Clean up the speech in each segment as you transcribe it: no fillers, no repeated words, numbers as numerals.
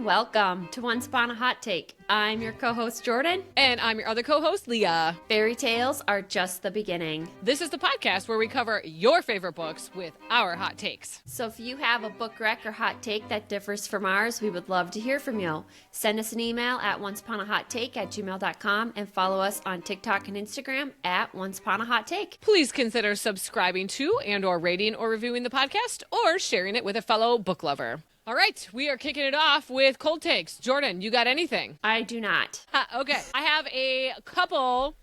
welcome to Once.Upon.a.Hot.Take. I'm your co-host, Jordan. And I'm your other co-host, Leah. Fairy tales are just the beginning. This is the podcast where we cover your favorite books with our hot takes. So if you have a book rec or hot take that differs from ours, we would love to hear from you. Send us an email at onceuponahot.take@gmail.com and follow us on TikTok and Instagram at Once.Upon.a.Hot.Take. Please consider subscribing to and or rating or reviewing the podcast or sharing it with a fellow book lover. All right, we are kicking it off with cold takes. Jordan, you got anything? I do not. Okay, I have a couple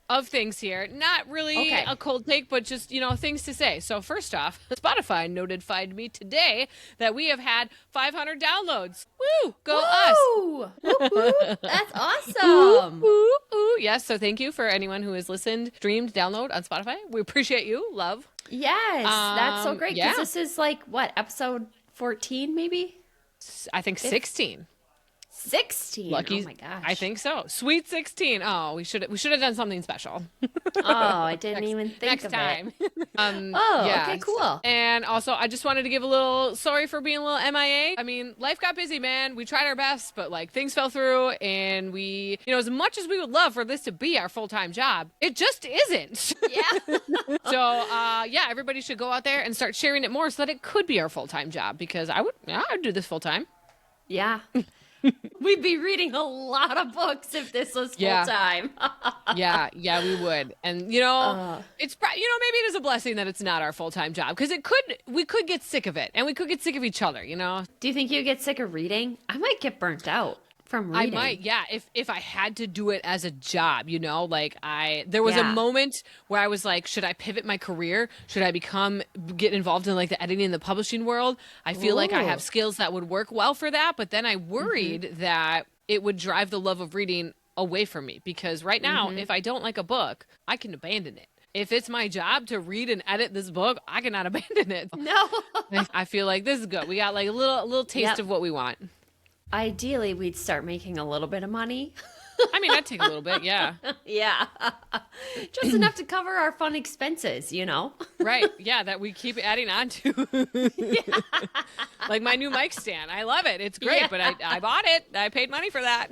of things here. Not really a cold take, but just, things to say. So first off, Spotify notified me today that we have had 500 downloads. Woo! Go us! Woo! That's awesome! Ooh. Yes, so thank you for anyone who has listened, streamed, download on Spotify. We appreciate you. Love. Yes, that's so great. Because yeah. this is like, what, episode 14 maybe? I think 16. 16. Lucky. Oh my gosh. I think so. Sweet 16. Oh, we should have done something special. Oh, I didn't even think of time. it. Yeah. Okay, cool. And also, I just wanted to give a little sorry for being a little MIA. I mean, life got busy, man. We tried our best, but things fell through, and we, as much as we would love for this to be our full-time job, it just isn't. Yeah. So, everybody should go out there and start sharing it more so that it could be our full-time job, because I'd do this full-time. Yeah. We'd be reading a lot of books if this was full time. Yeah, we would. And it's maybe it is a blessing that it's not our full-time job, because we could get sick of it, and we could get sick of each other, Do you think you get sick of reading? I might get burnt out from reading. I might, yeah, if I had to do it as a job, there was a moment where I was like, should I pivot my career? Should I get involved in the editing and the publishing world? I feel like I have skills that would work well for that, but then I worried that it would drive the love of reading away from me, because right now, if I don't like a book, I can abandon it. If it's my job to read and edit this book, I cannot abandon it. No. I feel like this is good. We got a little taste of what we want. Ideally, we'd start making a little bit of money. I mean, I'd take a little bit, yeah. Yeah. Just enough to cover our fun expenses, Right, yeah, that we keep adding on to. Like my new mic stand. I love it. It's great, but I bought it. I paid money for that.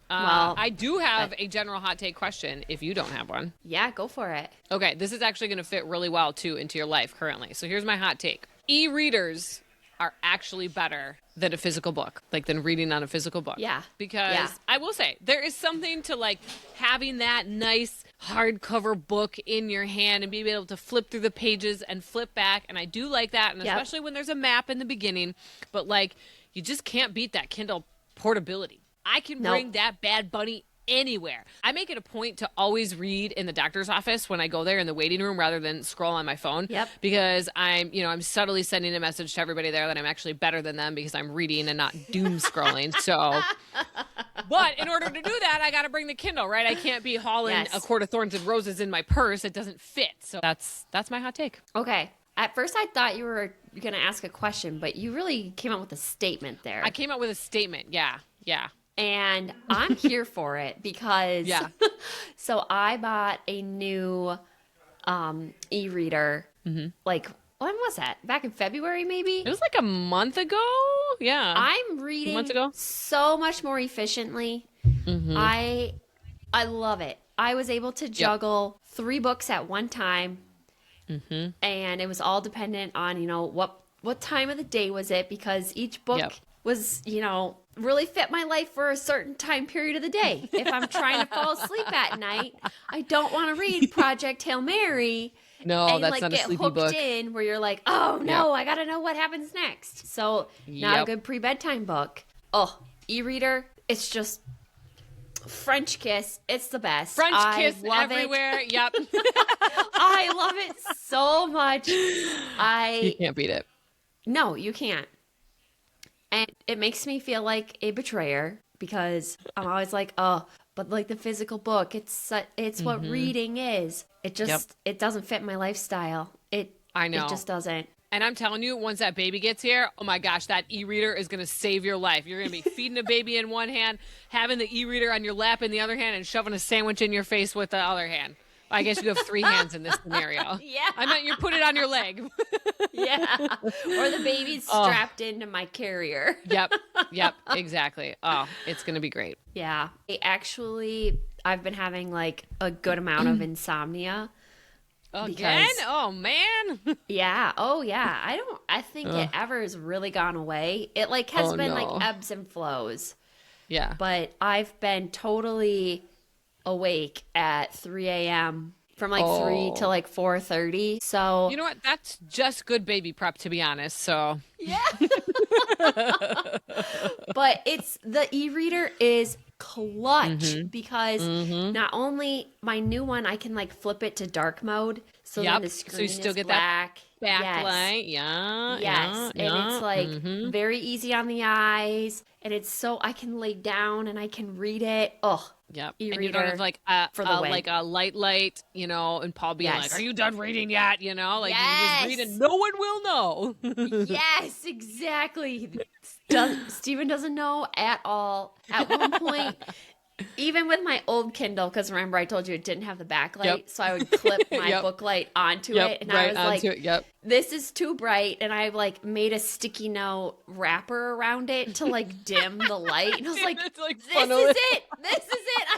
Well, I do have a general hot take question if you don't have one. Yeah, go for it. Okay, this is actually going to fit really well, too, into your life currently. So here's my hot take. E-readers are actually better than a physical book, than reading on a physical book. Yeah. Because I will say, there is something to having that nice hardcover book in your hand and being able to flip through the pages and flip back. And I do like that. And especially when there's a map in the beginning, but you just can't beat that Kindle portability. I can bring that bad bunny anywhere. I make it a point to always read in the doctor's office when I go there in the waiting room rather than scroll on my phone. Yep. Because I'm subtly sending a message to everybody there that I'm actually better than them because I'm reading and not doom scrolling. So, but in order to do that, I got to bring the Kindle, right? I can't be hauling a quart of thorns and roses in my purse. It doesn't fit. So that's my hot take. Okay. At first, I thought you were going to ask a question, but you really came up with a statement there. I came up with a statement. Yeah. And I'm here for it because, so I bought a new e-reader, when was that? Back in February, maybe? It was a month ago. Yeah. I'm reading so much more efficiently. Mm-hmm. I love it. I was able to juggle 3 books at one time, and it was all dependent on, what time of the day was it, because each book was, really fit my life for a certain time period of the day. If I'm trying to fall asleep at night, I don't want to read Project Hail Mary. No, and that's not a sleepy book. Get hooked in where you're like, oh no, I got to know what happens next. So not a good pre-bedtime book. Oh, e-reader, it's just French kiss. It's the best. French kiss everywhere. Yep. I love it so much. You can't beat it. No, you can't. And it makes me feel like a betrayer because I'm always like, oh, but the physical book, it's what reading is. It just, it doesn't fit my lifestyle. I know. It just doesn't. And I'm telling you, once that baby gets here, oh my gosh, that e-reader is going to save your life. You're going to be feeding a baby in one hand, having the e-reader on your lap in the other hand, and shoving a sandwich in your face with the other hand. I guess you have 3 hands in this scenario. Yeah. I meant you put it on your leg. Yeah. Or the baby's strapped into my carrier. Yep, exactly. Oh, it's going to be great. Yeah. I've been having like a good amount of insomnia. Again? Oh, man. Yeah. Oh, yeah. I think it ever has really gone away. It like has been like ebbs and flows. Yeah. But I've been totally awake at 3 a.m. from like 3 to like 4:30. So you know what? That's just good baby prep, to be honest. So yeah. But the e-reader is clutch because not only my new one, I can like flip it to dark mode. So then the screen so you still is get black. that backlight. Yeah. Yes. And it's like very easy on the eyes. And it's so I can lay down and I can read it. Oh, yep. E-reader and you don't have like like a light, and Paul being like, "Are you done reading yet?" Like you just read and no one will know. Yes, exactly. Steven doesn't know at all. At one point, even with my old Kindle, because remember I told you it didn't have the backlight, so I would clip my book light onto it, and I was like, "This is too bright," and I like made a sticky note wrapper around it to like dim the light, and I was like, "This is it.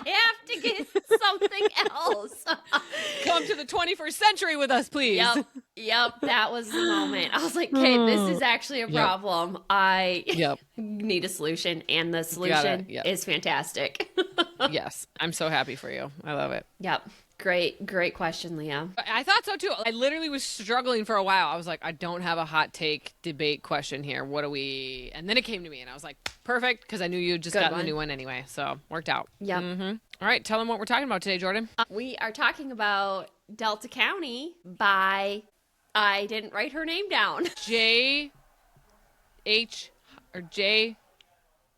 I have to get something else." Come to the 21st century with us, please. Yep, that was the moment. I was like, "Okay, this is actually a problem. I need a solution, and the solution is fantastic." Yes, I'm so happy for you. I love it. Yep. Great question, Leah. I thought so too. I literally was struggling for a while. I was like, I don't have a hot take debate question here. What do we? And then it came to me, and I was like, perfect, because I knew you just got the new one anyway, so worked out. Yep. All right, tell them what we're talking about today, Jordan. We are talking about Delta County by I didn't write her name down. J.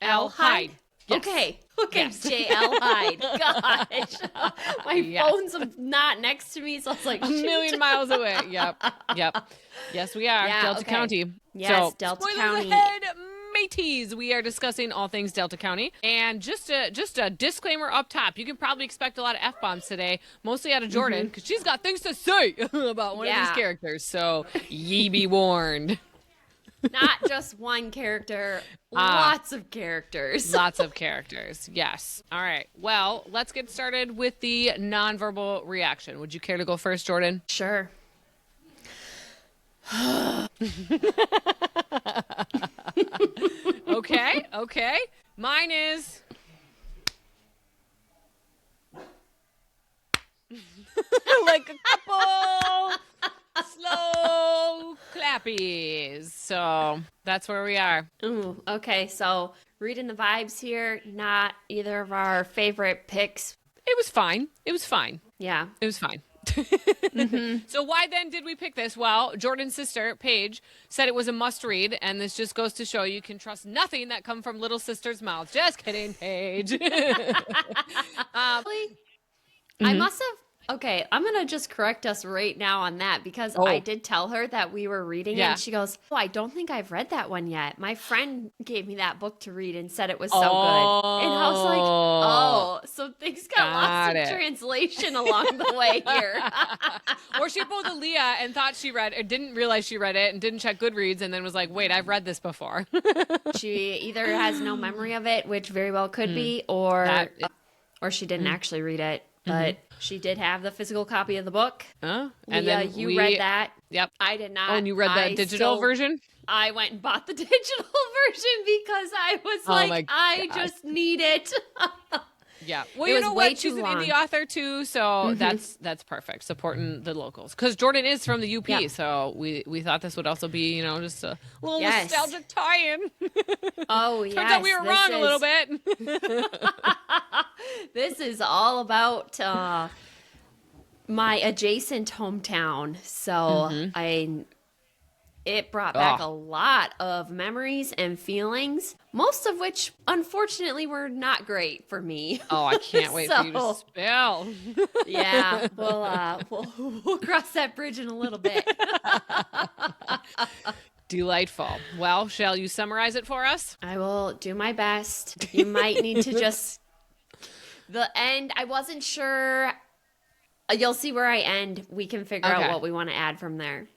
L. Hyde. Yes. Okay, yes. J.L. Hyde. Gosh. My phone's not next to me, so I was like, a million miles away. Yep. Yes, we are. Delta County. Yes, so, Delta County. Ahead, mateys. We are discussing all things Delta County. And just a disclaimer up top. You can probably expect a lot of F-bombs today, mostly out of Jordan, because she's got things to say about one of these characters. So, ye be warned. Not just one character, lots of characters. Lots of characters, yes. All right, well, let's get started with the nonverbal reaction. Would you care to go first, Jordan? Sure. Okay. Mine is... like a couple... slow clappies. So that's where we are. Ooh, okay. So reading the vibes here, not either of our favorite picks. It was fine. Yeah. It was fine. So why then did we pick this? Well, Jordan's sister, Paige, said it was a must read, and this just goes to show you can trust nothing that come from little sister's mouth. Just kidding, Paige. I must have. Okay, I'm going to just correct us right now on that because I did tell her that we were reading it. And she goes, I don't think I've read that one yet. My friend gave me that book to read and said it was so good. And I was like, so things got lost in translation along the way here. Or she pulled a Leah and thought she read it, didn't realize she read it and didn't check Goodreads and then was like, wait, I've read this before. She either has no memory of it, which very well could be, or she didn't actually read it. But she did have the physical copy of the book. And Leah, you read that. Yep. I did not. Oh, and you read the digital version? I went and bought the digital version because I was I just need it. Yeah. Well, you know what? She's an indie author too, so that's perfect. Supporting the locals. Because Jordan is from the UP, so we thought this would also be, just a little nostalgic tie-in. Oh, yeah. Turns out we were wrong a little bit. This is all about my adjacent hometown. So it brought back a lot of memories and feelings, most of which, unfortunately, were not great for me. Oh, I can't wait for you to spill. Yeah, we'll cross that bridge in a little bit. Delightful. Well, shall you summarize it for us? I will do my best. You might need to just... The end, I wasn't sure You'll see where I end. We can figure out what we want to add from there.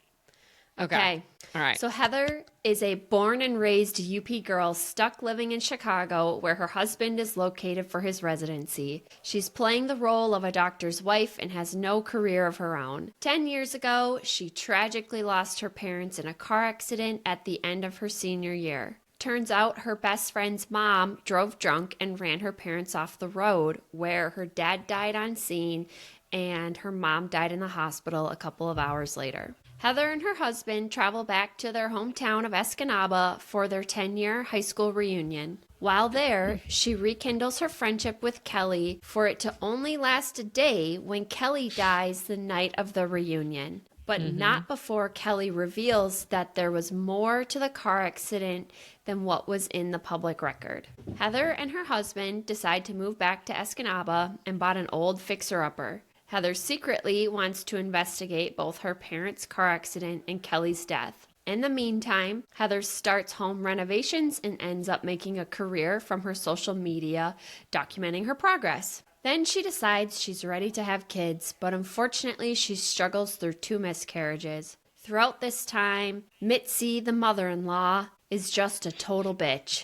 Okay. All right. So Heather is a born and raised UP girl stuck living in Chicago where her husband is located for his residency. She's playing the role of a doctor's wife and has no career of her own. 10 years ago, she tragically lost her parents in a car accident at the end of her senior year. Turns out her best friend's mom drove drunk and ran her parents off the road, where her dad died on scene and her mom died in the hospital a couple of hours later. Heather and her husband travel back to their hometown of Escanaba for their 10-year high school reunion. While there, she rekindles her friendship with Kelly for it to only last a day when Kelly dies the night of the reunion. But not before Kelly reveals that there was more to the car accident than what was in the public record. Heather and her husband decide to move back to Escanaba and bought an old fixer-upper. Heather secretly wants to investigate both her parents' car accident and Kelly's death. In the meantime, Heather starts home renovations and ends up making a career from her social media, documenting her progress. Then she decides she's ready to have kids, but unfortunately she struggles through 2 miscarriages. Throughout this time, Mitzi, the mother-in-law, is just a total bitch.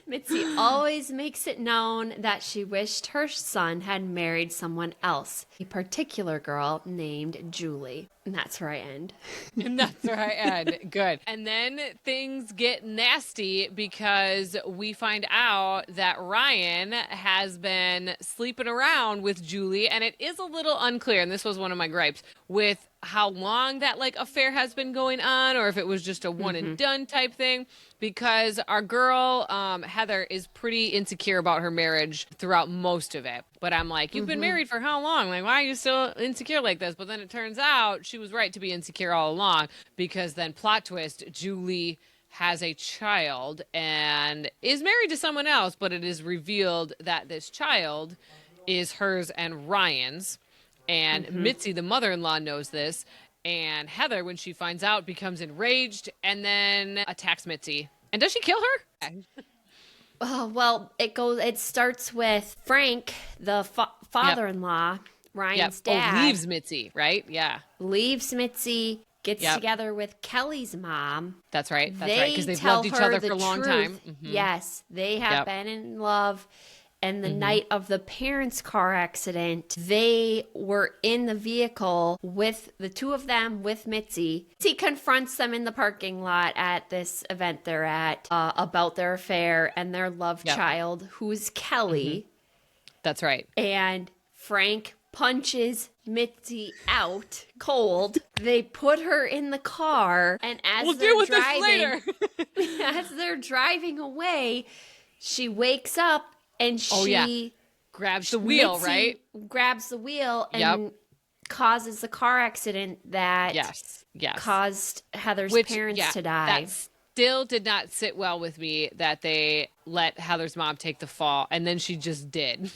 Mitzi always makes it known that she wished her son had married someone else, a particular girl named Julie. And that's where I end. And that's where I end. Good. And then things get nasty because we find out that Ryan has been sleeping around with Julie, and it is a little unclear, and this was one of my gripes, with how long that affair has been going on, or if it was just a one and done type thing, because our girl Heather is pretty insecure about her marriage throughout most of it. But I'm like, you've been married for how long? Like, why are you still insecure like this? But then it turns out she was right to be insecure all along, because then plot twist, Julie has a child and is married to someone else, but it is revealed that this child is hers and Ryan's. And Mitzi, the mother-in-law, knows this. And Heather, when she finds out, becomes enraged and then attacks Mitzi. And does she kill her? Well, it starts with Frank, the father-in-law, Ryan's dad. Oh, leaves Mitzi, right? Yeah. Leaves Mitzi, gets together with Kelly's mom. That's right. That's right. Because they've loved each other for a long time. Yes, they have been in love. And the night of the parents' car accident, they were in the vehicle with the 2 of them with Mitzi. He confronts them in the parking lot at this event they're at about their affair and their love child, who's Kelly. That's right. And Frank punches Mitzi out cold. They put her in the car, and as they're driving away, she wakes up. And she grabs the wheel, right? Grabs the wheel and causes the car accident that caused Heather's parents to die. That still did not sit well with me, that they let Heather's mom take the fall, and then she just did.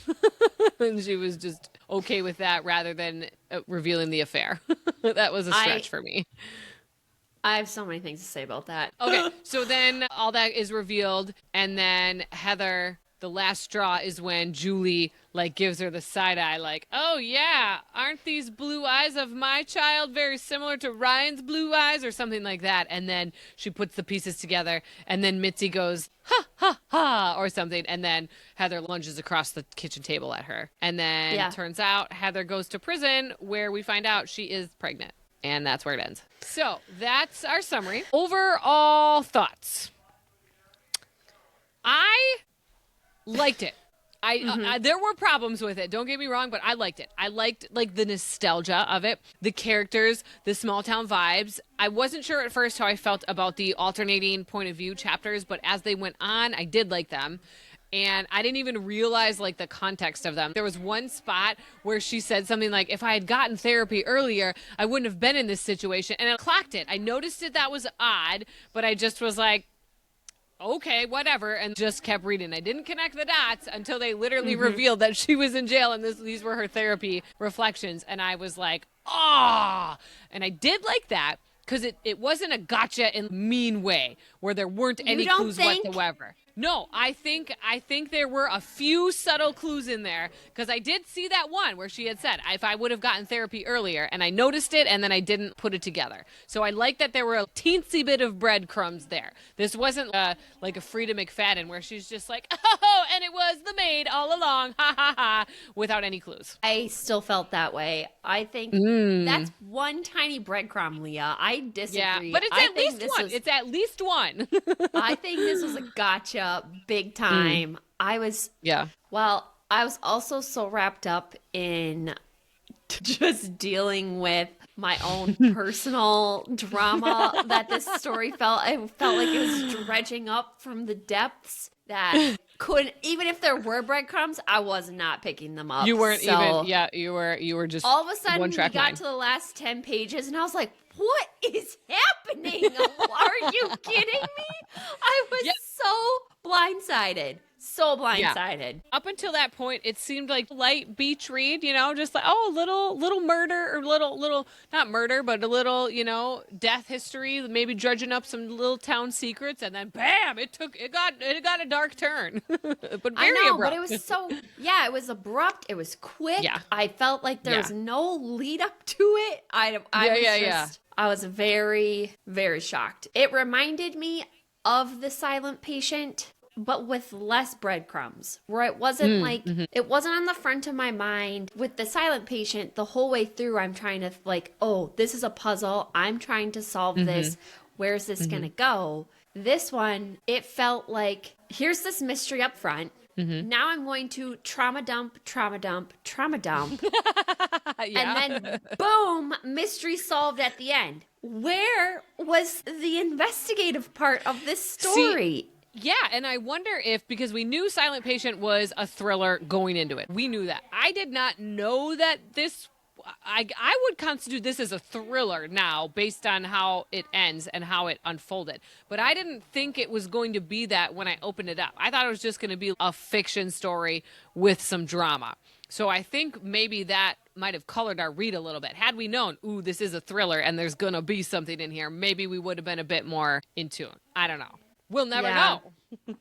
And she was just okay with that rather than revealing the affair. That was a stretch for me. I have so many things to say about that. Okay, so then all that is revealed, and then Heather... The last straw is when Julie gives her the side eye, oh yeah, aren't these blue eyes of my child very similar to Ryan's blue eyes, or something like that. And then she puts the pieces together, and then Mitzi goes ha ha ha or something, and then Heather lunges across the kitchen table at her. And then it turns out Heather goes to prison, where we find out she is pregnant, and that's where it ends. So that's our summary. Overall thoughts. I liked it. I there were problems with it. Don't get me wrong, but I liked it. I liked the nostalgia of it, the characters, the small town vibes. I wasn't sure at first how I felt about the alternating point of view chapters, but as they went on, I did like them. And I didn't even realize the context of them. There was one spot where she said something like, if I had gotten therapy earlier, I wouldn't have been in this situation. And I clocked it. I noticed that was odd, but I just was like, okay, whatever, and just kept reading. I didn't connect the dots until they literally revealed that she was in jail and these were her therapy reflections. And I was like, ah! And I did like that because it wasn't a gotcha in a mean way where there weren't any clues whatsoever. No, I think there were a few subtle clues in there, because I did see that one where she had said, if I would have gotten therapy earlier, and I noticed it and then I didn't put it together. So I like that there were a teensy bit of breadcrumbs there. This wasn't like a Freida McFadden where she's just like, oh, and it was the maid all along, ha ha ha, without any clues. I still felt that way. I think that's one tiny breadcrumb, Leah. I disagree. Yeah, but it's at least one. It's at least one. I think this was a gotcha big time. I was also so wrapped up in just dealing with my own personal drama that this story I felt like it was dredging up from the depths that couldn't, even if there were breadcrumbs, I was not picking them up. You weren't you were just all of a sudden we got mind. to the last 10 pages and I was like, what is happening? Are you kidding me? I was so blindsided. So blindsided. Yeah. Up until that point, it seemed like light beach read, just like, little murder, or little not murder, but a little, death history, maybe dredging up some little town secrets, and then bam, it got a dark turn. But very abrupt. But it was it was abrupt, it was quick. Yeah. I felt like there was no lead up to it. I was very, very shocked. It reminded me of The Silent Patient, but with less breadcrumbs, where it wasn't it wasn't on the front of my mind. With The Silent Patient, the whole way through, I'm trying to this is a puzzle. I'm trying to solve this. Where's this going to go? This one, it felt like, here's this mystery up front. Now I'm going to trauma dump. And then boom, mystery solved at the end. Where was the investigative part of this story? Yeah, and I wonder if, because we knew Silent Patient was a thriller going into it. We knew that. I did not know that I would constitute this as a thriller now, based on how it ends and how it unfolded. But I didn't think it was going to be that when I opened it up. I thought it was just going to be a fiction story with some drama. So I think maybe that might have colored our read a little bit. Had we known, this is a thriller and there's going to be something in here, maybe we would have been a bit more in tune. I don't know. We'll never know.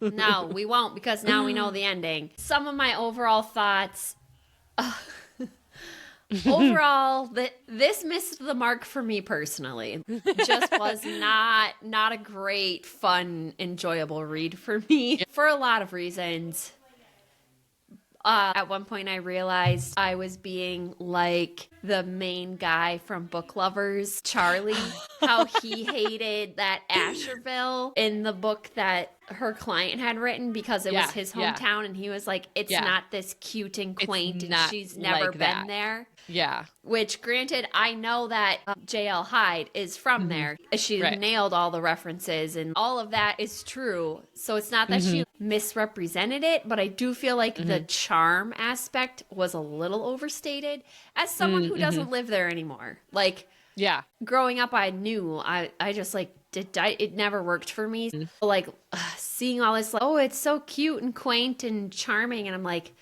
No, we won't, because now we know the ending. Some of my overall thoughts. Overall, this missed the mark for me personally. Just was not a great, fun, enjoyable read for me for a lot of reasons. At one point, I realized I was being like the main guy from Book Lovers, Charlie, how he hated that Asherville in the book that her client had written because it was his hometown, and he was like, it's not this cute and quaint, and she's never been there. Yeah. Which, granted, I know that J.L. Hyde is from there. She nailed all the references, and all of that is true. So it's not that she misrepresented it, but I do feel like the charm aspect was a little overstated. As someone who doesn't live there anymore, growing up, I knew I just it never worked for me. Seeing all this, it's so cute and quaint and charming, and I'm like,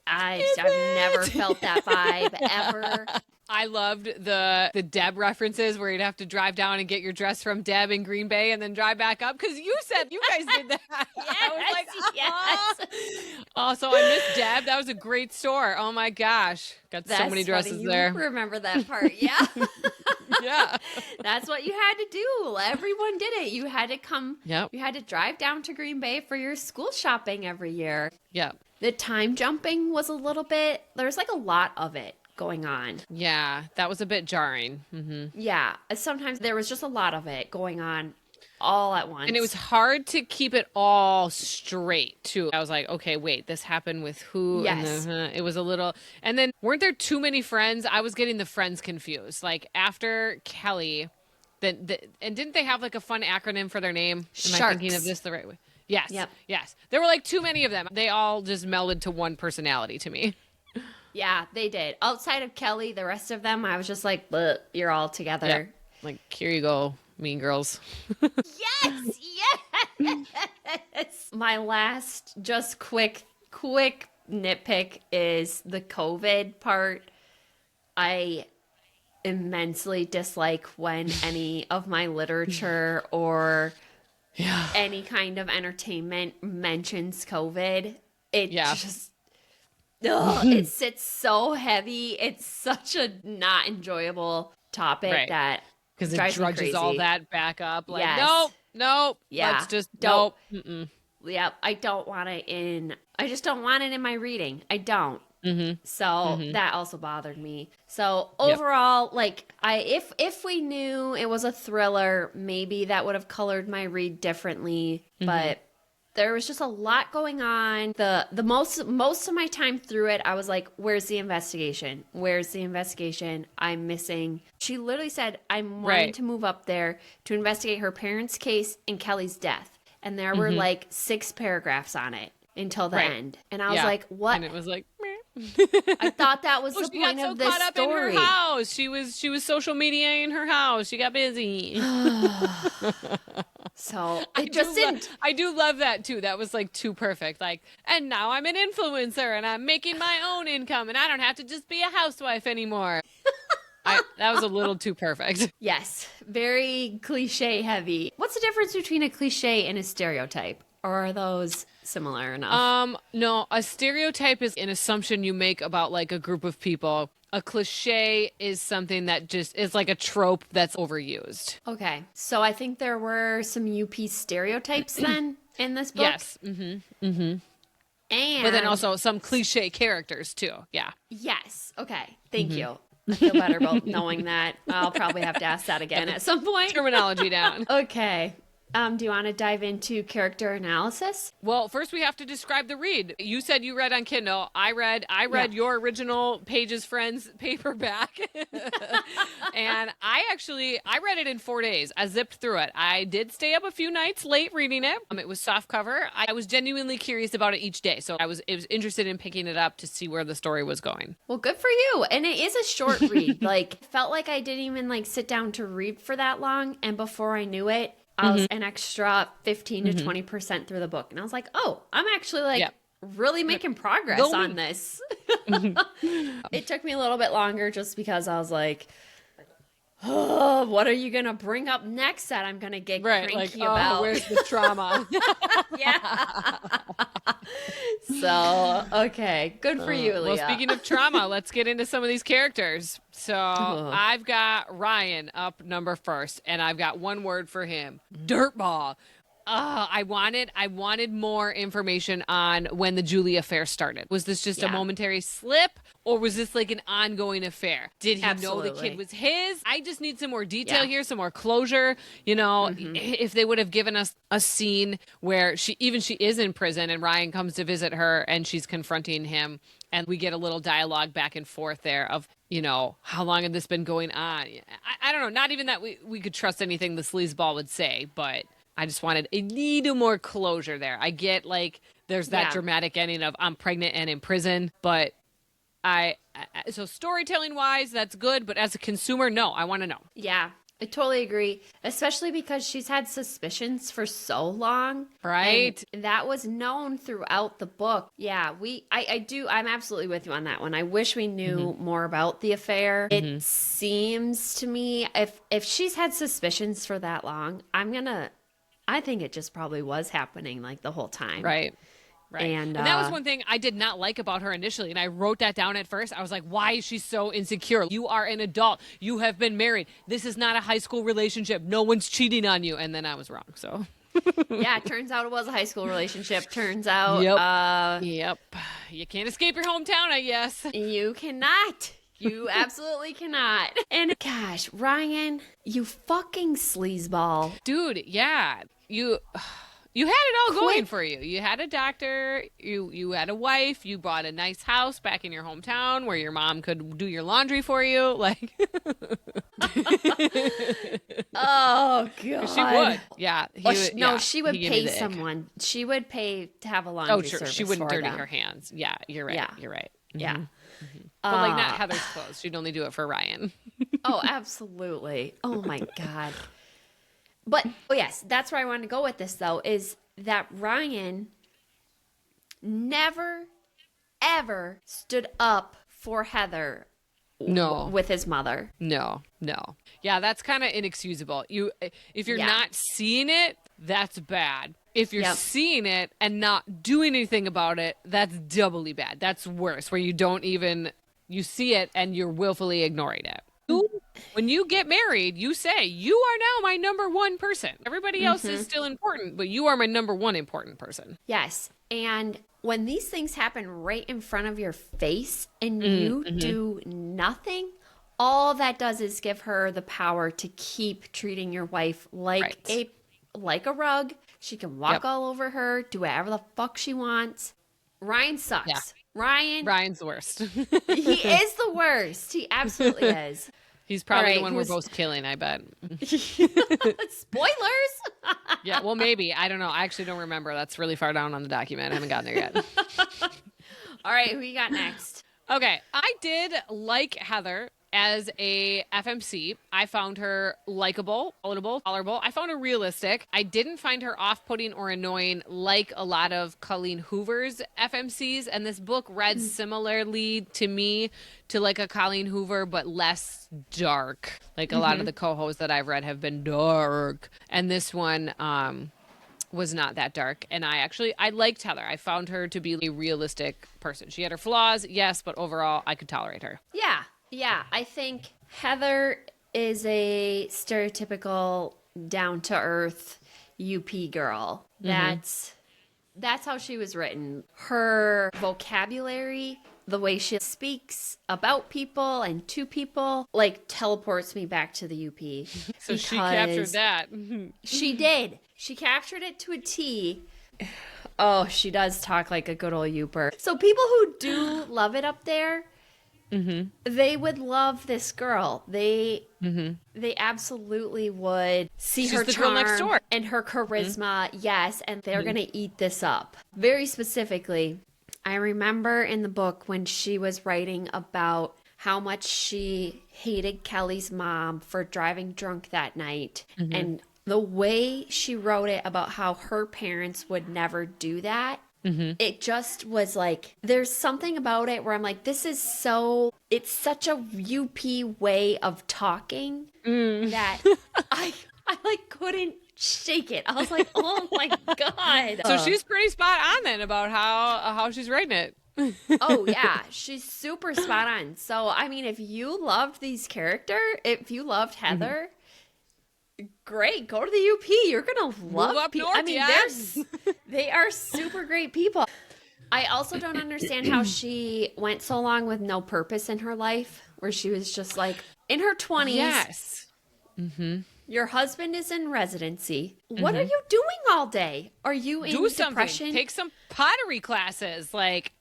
I've never felt that vibe ever. I loved the Deb references where you'd have to drive down and get your dress from Deb in Green Bay and then drive back up, because you said you guys did that. I was like, yes. Oh, so I missed Deb. That was a great store. Oh my gosh, got so many dresses funny. there. You remember that part? Yeah. Yeah. That's what you had to do. Everyone did it. You had to come. Yep. You had to drive down to Green Bay for your school shopping every year. Yep. The time jumping was a little bit. There's a lot of it going on. Yeah, that was a bit jarring. Yeah, sometimes there was just a lot of it going on all at once. And it was hard to keep it all straight, too. I was like, okay, wait, this happened with who? Yes. And it was a little... And then, weren't there too many friends? I was getting the friends confused. After Kelly, and didn't they have, a fun acronym for their name? Am I thinking of this the right way? Yes. Yep. Yes. There were, too many of them. They all just melded to one personality to me. Yeah, they did. Outside of Kelly, the rest of them, I was just like, you're all together. Yep. Here you go, Mean Girls. Yes! My last just quick nitpick is the COVID part. I immensely dislike when any of my literature or any kind of entertainment mentions COVID, it just, it sits so heavy. It's such a not enjoyable topic that because it drudges all that back up. Like, nope, let's just don't. Yep, I don't want it in. I just don't want it in my reading. I don't. So that also bothered me. So overall, like if we knew it was a thriller, maybe that would have colored my read differently. But there was just a lot going on. The most of my time through it, I was like, where's the investigation? Where's the investigation? I'm missing. She literally said, I'm wanting to move up there to investigate her parents' case and Kelly's death. And there were like 6 paragraphs on it until the end. And I was like, what? And it was like, I thought that was the point of this story. She got so caught up in her house. She was social media in her house. She got busy. So it just didn't. I do love that too. That was like too perfect. Like, and now I'm an influencer and I'm making my own income and I don't have to just be a housewife anymore. That was a little too perfect. Yes, very cliche heavy. What's the difference between a cliche and a stereotype? Or are those similar enough? No, a stereotype is an assumption you make about like a group of people. A cliche is something that just is like a trope that's overused. Okay, so I think there were some UP stereotypes then in this book. Yes. And but then also some cliche characters too. Yeah. Yes. Okay. Thank you. I feel better about knowing that. I'll probably have to ask that again at some point. Terminology down. Okay. Do you want to dive into character analysis? Well, first we have to describe the read. You said you read on Kindle. I read your original Pages Friends paperback. And I read it in 4 days. I zipped through it. I did stay up a few nights late reading it. It was softcover. I was genuinely curious about it each day. So I was interested in picking it up to see where the story was going. Well, good for you. And it is a short read. Like, felt like I didn't even like sit down to read for that long. And before I knew it, I was an extra 15 to 20% through the book. And I was like, oh, I'm actually like really making progress on this. It took me a little bit longer just because I was like, oh, what are you going to bring up next that I'm going to get cranky about? Where's the trauma? Yeah. So, okay. Good for you, Leah. Well, speaking of trauma, let's get into some of these characters. So I've got Ryan up number first, and I've got one word for him: dirtball. I wanted more information on when the Julie affair started. Was this just a momentary slip, or was this like an ongoing affair? Did he know the kid was his? I just need some more detail here, some more closure. You know, if they would have given us a scene where she is in prison and Ryan comes to visit her and she's confronting him, and we get a little dialogue back and forth there of, you know, how long had this been going on? I don't know. Not even that we could trust anything the sleazeball would say, but I just wanted a little more closure there. I get like there's that dramatic ending of I'm pregnant and in prison, but so storytelling wise, that's good. But as a consumer, no, I want to know. Yeah, I totally agree. Especially because she's had suspicions for so long. Right. And that was known throughout the book. Yeah, I'm absolutely with you on that one. I wish we knew more about the affair. It seems to me if she's had suspicions for that long, I think it just probably was happening like the whole time. Right. And that was one thing I did not like about her initially. And I wrote that down at first. I was like, why is she so insecure? You are an adult. You have been married. This is not a high school relationship. No one's cheating on you. And then I was wrong. So yeah, it turns out it was a high school relationship. Turns out. Yep. You can't escape your hometown, I guess. You cannot. You absolutely cannot. And gosh, Ryan, you fucking sleazeball. Dude, yeah. You had it all going for you. You had a doctor, you had a wife, you bought a nice house back in your hometown where your mom could do your laundry for you. Like oh god. She would. Yeah. She would pay someone. She would pay to have a laundry service. She wouldn't for dirty them. her hands. Yeah, you're right. Yeah. You're right. Yeah. But like not Heather's clothes. She'd only do it for Ryan. Oh, absolutely. Oh my god. But yes, that's where I wanted to go with this though, is that Ryan never ever stood up for Heather. No. With his mother. No. Yeah, that's kind of inexcusable. If you're not seeing it, that's bad. If you're Yep. seeing it and not doing anything about it, that's doubly bad. That's worse, where you don't even, you see it and you're willfully ignoring it. When you get married, you say, you are now my number one person. Everybody else is still important, but you are my number one important person. Yes. And when these things happen right in front of your face and you do nothing, all that does is give her the power to keep treating your wife like a rug. She can walk all over her, do whatever the fuck she wants. Ryan sucks. Yeah. Ryan's the worst. He is the worst. He absolutely is. He's probably the one we're both killing, I bet. Spoilers. Yeah, well, maybe. I don't know. I actually don't remember. That's really far down on the document. I haven't gotten there yet. All right, who you got next? Okay, I did like Heather as a FMC. I found her likable, tolerable. I found her realistic. I didn't find her off-putting or annoying like a lot of Colleen Hoover's FMCs. And this book read similarly to me to like a Colleen Hoover, but less dark. Like a lot of the co-hosts that I've read have been dark. And this one was not that dark. And I liked Heather. I found her to be a realistic person. She had her flaws, yes, but overall I could tolerate her. Yeah, I think Heather is a stereotypical down-to-earth UP girl. That's how she was written. Her vocabulary, the way she speaks about people and to people, like teleports me back to the UP. So she captured that. She did. She captured it to a T. Oh, she does talk like a good old Youper. So people who do love it up there, they would love this girl. They absolutely would see her charm next door and her charisma. Yes, and they're going to eat this up. Very specifically, I remember in the book when she was writing about how much she hated Kelly's mom for driving drunk that night. And the way she wrote it about how her parents would never do that. It just was like, there's something about it where I'm like, it's such a UP way of talking that I like couldn't shake it. I was like, oh my God. So she's pretty spot on then about how she's writing it. Oh yeah, she's super spot on. So, I mean, if you loved these characters, if you loved Heather, great, go to the UP. You're gonna love up people. north. I mean, they are super great people. I also don't understand how she went so long with no purpose in her life, where she was just like in her 20s. Yes. Your husband is in residency. What are you doing all day? Are you in depression? Take some pottery classes. Like,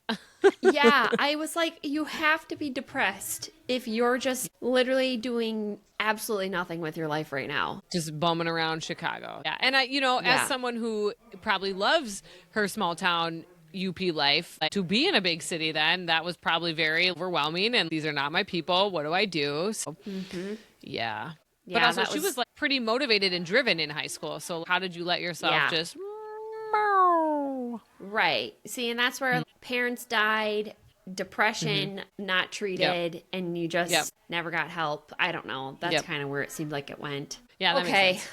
yeah, I was like, you have to be depressed if you're just literally doing absolutely nothing with your life right now. Just bumming around Chicago. Yeah. And as someone who probably loves her small town UP life, like, to be in a big city then, that was probably very overwhelming. And these are not my people. What do I do? So, yeah. But also, she was like pretty motivated and driven in high school. So how did you let yourself just... Right. See, and that's where parents died, depression, not treated, and you just never got help. I don't know. That's kind of where it seemed like it went. Yeah, that makes sense.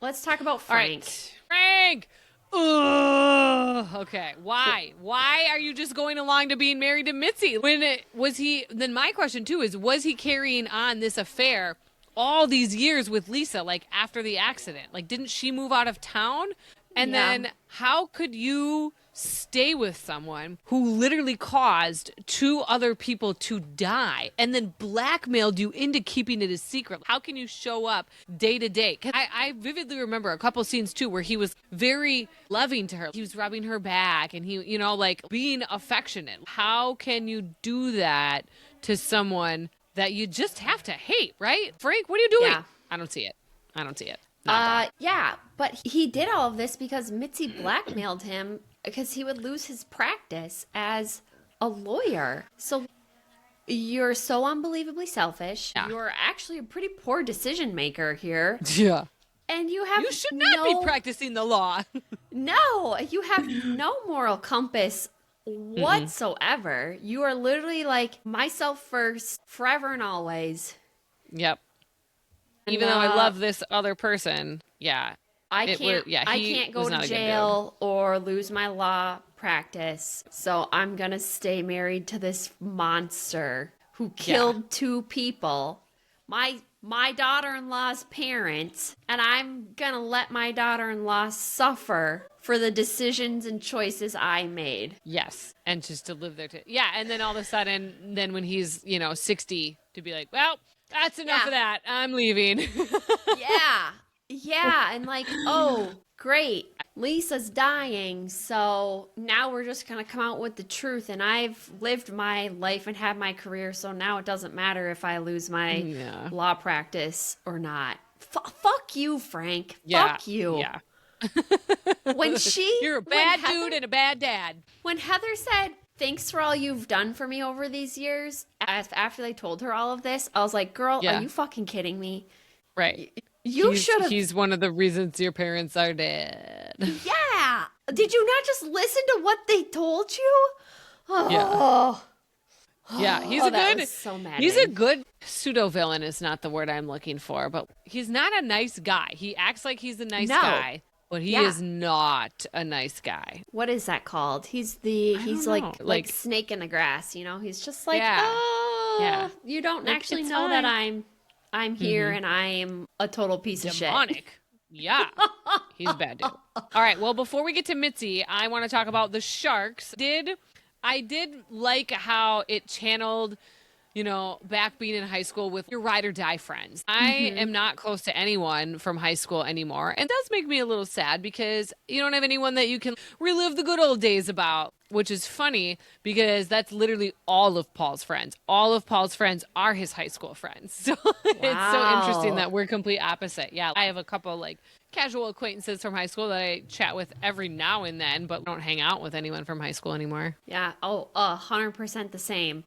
Let's talk about Frank. Frank! Ugh. Okay. Why? Why are you just going along to being married to Mitzi? Then my question too is, was he carrying on this affair all these years with Lisa, like after the accident? Like, didn't she move out of town? And then how could you stay with someone who literally caused 2 other people to die and then blackmailed you into keeping it a secret? How can you show up day to day? 'Cause I vividly remember a couple scenes too where he was very loving to her. He was rubbing her back and he, like being affectionate. How can you do that to someone that you just have to hate, right? Frank, what are you doing? Yeah. I don't see it. Yeah, but he did all of this because Mitzi blackmailed him because he would lose his practice as a lawyer. So you're so unbelievably selfish. Yeah. You're actually a pretty poor decision maker here. Yeah. And you should not be practicing the law. No, you have no moral compass whatsoever. You are literally like, myself first, forever and always. Yep. Even though I love this other person. Yeah. I can't go to jail or lose my law practice. So I'm going to stay married to this monster who killed 2 people. My daughter-in-law's parents, and I'm going to let my daughter-in-law suffer for the decisions and choices I made. Yes. And just to live there too. Yeah. And then all of a sudden, then when he's, 60, to be like, well, that's enough of that. I'm leaving. Yeah. Yeah. And like, oh, great. Lisa's dying. So now we're just going to come out with the truth. And I've lived my life and had my career. So now it doesn't matter if I lose my law practice or not. Fuck you, Frank. Yeah. Fuck you. Yeah. You're a bad dude and a bad dad. When Heather said, thanks for all you've done for me over these years, after they told her all of this, I was like, girl, are you fucking kidding me? Right. You should have. He's one of the reasons your parents are dead. Yeah. Did you not just listen to what they told you? Oh. Yeah, he's a good pseudo villain is not the word I'm looking for, but he's not a nice guy. He acts like he's a nice guy, but he is not a nice guy. What is that called? He's like snake in the grass, He's just like, you don't actually know that I'm here and I am a total piece of shit. Demonic. Yeah. He's a bad dude. All right. Well, before we get to Mitzi, I want to talk about the sharks. I did like how it channeled, back being in high school with your ride or die friends. I am not close to anyone from high school anymore. And it does make me a little sad because you don't have anyone that you can relive the good old days about, which is funny because that's literally all of Paul's friends. All of Paul's friends are his high school friends. So it's so interesting that we're complete opposite. Yeah, I have a couple casual acquaintances from high school that I chat with every now and then, but don't hang out with anyone from high school anymore. Yeah. Oh, 100% the same.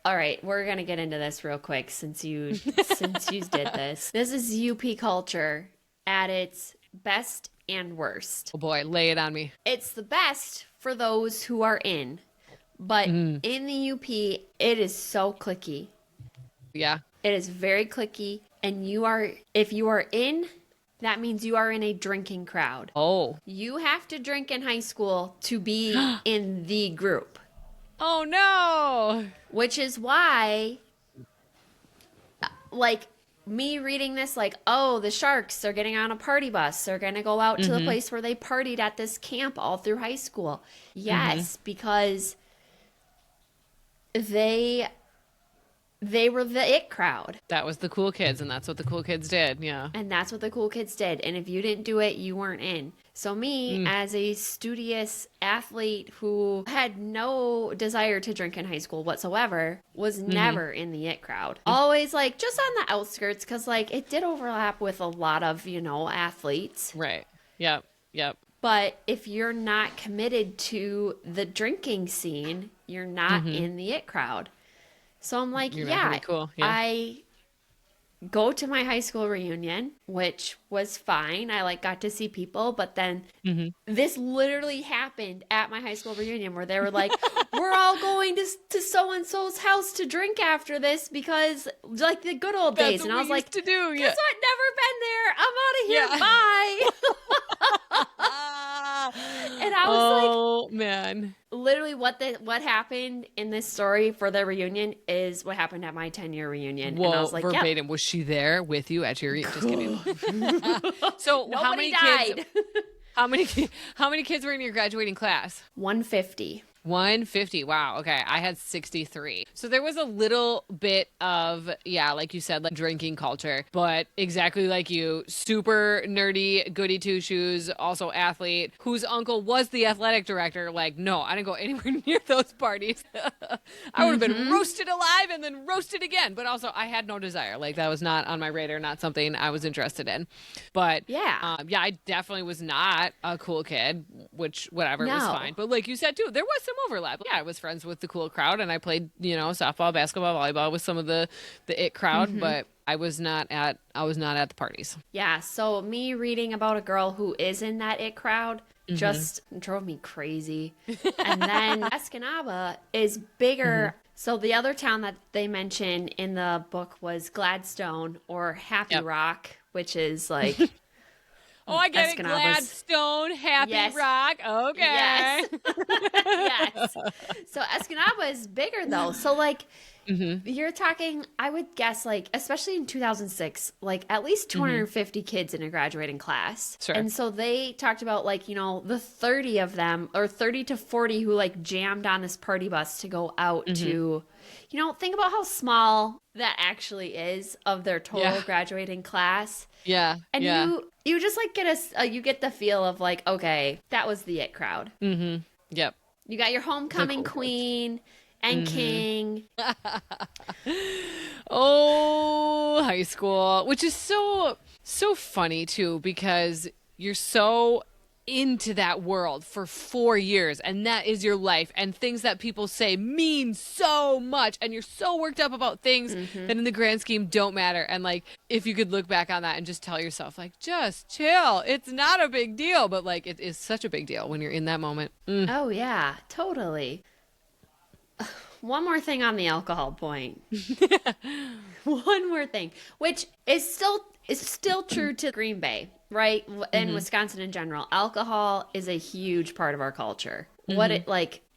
All right, we're going to get into this real quick since you did this. This is UP culture at its best and worst. Oh boy, lay it on me. It's the best for those who are in, but in the UP, it is so cliquey. Yeah. It is very cliquey, and if you are in, that means you are in a drinking crowd. Oh. You have to drink in high school to be in the group. Oh no. Which is why, me reading this, the sharks are getting on a party bus. They're going to go out to the place where they partied at this camp all through high school. Yes, because they were the it crowd. That was the cool kids, and that's what the cool kids did, yeah. And that's what the cool kids did. And if you didn't do it, you weren't in. So me, as a studious athlete who had no desire to drink in high school whatsoever, was never in the it crowd. Always just on the outskirts because it did overlap with a lot of, athletes. Right. Yep. But if you're not committed to the drinking scene, you're not in the it crowd. So I'm like, cool. Yeah. I go to my high school reunion, which was fine. I got to see people, but then this literally happened at my high school reunion where they were like, we're all going to so-and-so's house to drink after this because the good old days. And I was like, to do. Yeah. guess what? Never been there. I'm out of here. Bye. And I was oh man, literally what happened in this story for their reunion is what happened at my 10-year reunion. Whoa, and I was like, verbatim. Yep. Was she there with you at your? Just kidding. So nobody how many died. Kids? How many kids were in your graduating class? 150. 150. Wow. Okay. I had 63. So there was a little bit of, like you said, drinking culture, but exactly like you, super nerdy, goody two shoes, also athlete, whose uncle was the athletic director. No, I didn't go anywhere near those parties. I would have been roasted alive and then roasted again. But also I had no desire. That was not on my radar, not something I was interested in. But I definitely was not a cool kid, which whatever, it was fine. But like you said too, there was some overlap. Yeah, I was friends with the cool crowd and I played, softball, basketball, volleyball with some of the it crowd, but I was not at the parties. Yeah, so me reading about a girl who is in that it crowd just drove me crazy. And then Escanaba is bigger. So the other town that they mention in the book was Gladstone or Happy Rock, which is Oh, I get it. Escanaba Gladstone, Happy Yes. Rock. Okay. Yes. Yes. So Escanaba is bigger though. So like you're talking, I would guess like, especially in 2006, like at least 250 kids in a graduating class. Sure. And so they talked about like, the 30 of them or 30 to 40 who like jammed on this party bus to go out to, think about how small that actually is of their total graduating class. Yeah. And you just like you get the feel of like, okay, that was the it crowd. Mm-hmm. Yep. You got your homecoming queen and king. Oh, high school, which is so funny too, because you're so into that world for 4 years and that is your life, and things that people say mean so much, and you're so worked up about things that in the grand scheme don't matter. And like, if you could look back on that and just tell yourself like, just chill, it's not a big deal, but like it is such a big deal when you're in that moment. Oh yeah, totally. One more thing on the alcohol point. One more thing, which is still true to Green Bay, right? And Wisconsin in general. Alcohol is a huge part of our culture.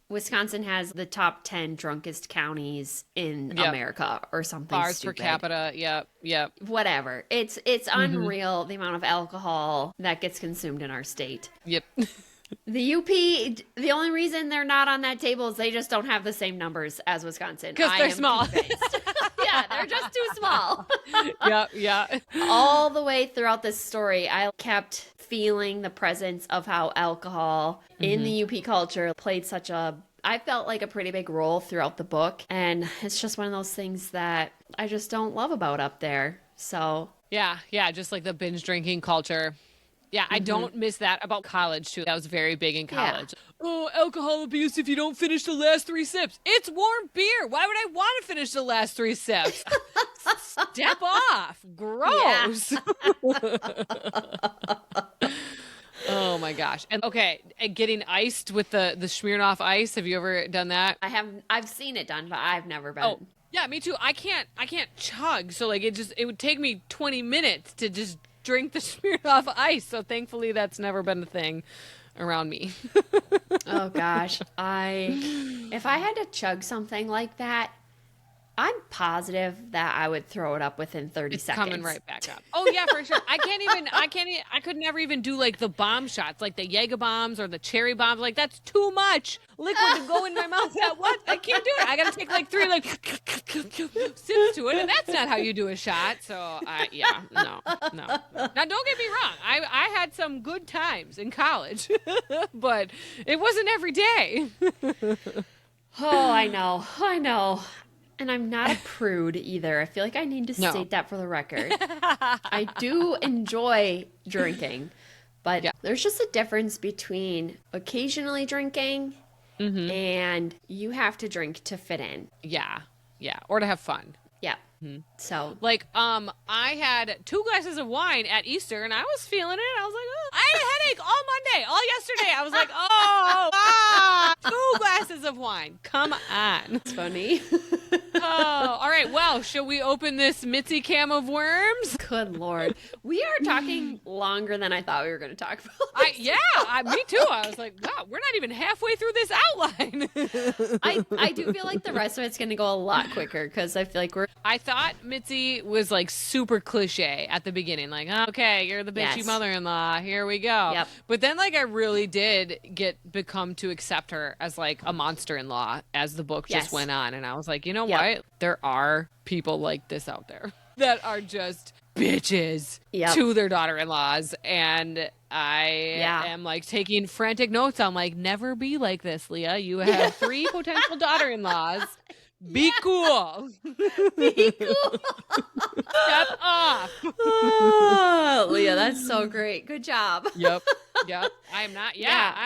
Wisconsin has the top 10 drunkest counties in America or something Bars stupid. per capita. Yep. Whatever. It's unreal the amount of alcohol that gets consumed in our state. Yep. The UP, the only reason they're not on that table is they just don't have the same numbers as Wisconsin. Because they're small. Yeah, they're just too small. Yeah. All the way throughout this story, I kept feeling the presence of how alcohol in the UP culture played I felt like a pretty big role throughout the book. And it's just one of those things that I just don't love about up there. So. Yeah, just like the binge drinking culture. Yeah, I don't miss that about college, too. That was very big in college. Yeah. Oh, alcohol abuse if you don't finish the last 3 sips. It's warm beer. Why would I want to finish the last 3 sips? Step off. Gross. Oh, my gosh. And okay, getting iced with the Smirnoff Ice. Have you ever done that? I've seen it done, but I've never been. Oh, yeah, me too. I can't chug. So, like, it would take me 20 minutes to just drink the Smirnoff Ice. So thankfully that's never been a thing around me. Oh gosh. If I had to chug something like that, I'm positive that I would throw it up within 30 seconds. Coming right back up. Oh yeah, for sure. I could never even do like the bomb shots, like the Jaeger bombs or the cherry bombs. Like that's too much liquid to go in my mouth at once. I can't do it. I gotta take like 3 like sips to it, and that's not how you do a shot. So no. Now don't get me wrong. I had some good times in college, but it wasn't every day. Oh, I know. And I'm not a prude either. I feel like I need to state that for the record. I do enjoy drinking, but there's just a difference between occasionally drinking and you have to drink to fit in. Yeah. Or to have fun. Yeah. So like I had 2 glasses of wine at Easter and I was feeling it. I was like, oh. I had a headache all Monday, all yesterday. I was like, 2 glasses of wine. Come on. It's funny. Oh, all right. Well, shall we open this Mitzi can of worms? Good Lord. We are talking longer than I thought we were going to talk about. Me too. I was like, wow, we're not even halfway through this outline. I do feel like the rest of it's going to go a lot quicker because I feel like I thought Mitzi was like super cliche at the beginning. Like, okay, you're the bitchy mother-in-law. Here we go. Yep. But then like I really did become to accept her as like a monster-in-law as the book just went on. And I was like, you know what? There are people like this out there that are just bitches to their daughter-in-laws. And I am like taking frantic notes. I'm like, never be like this, Leah. You have 3 potential daughter-in-laws. Be cool. Be cool. Step off. Oh, Leah, that's so great. Good job. Yep. I am not.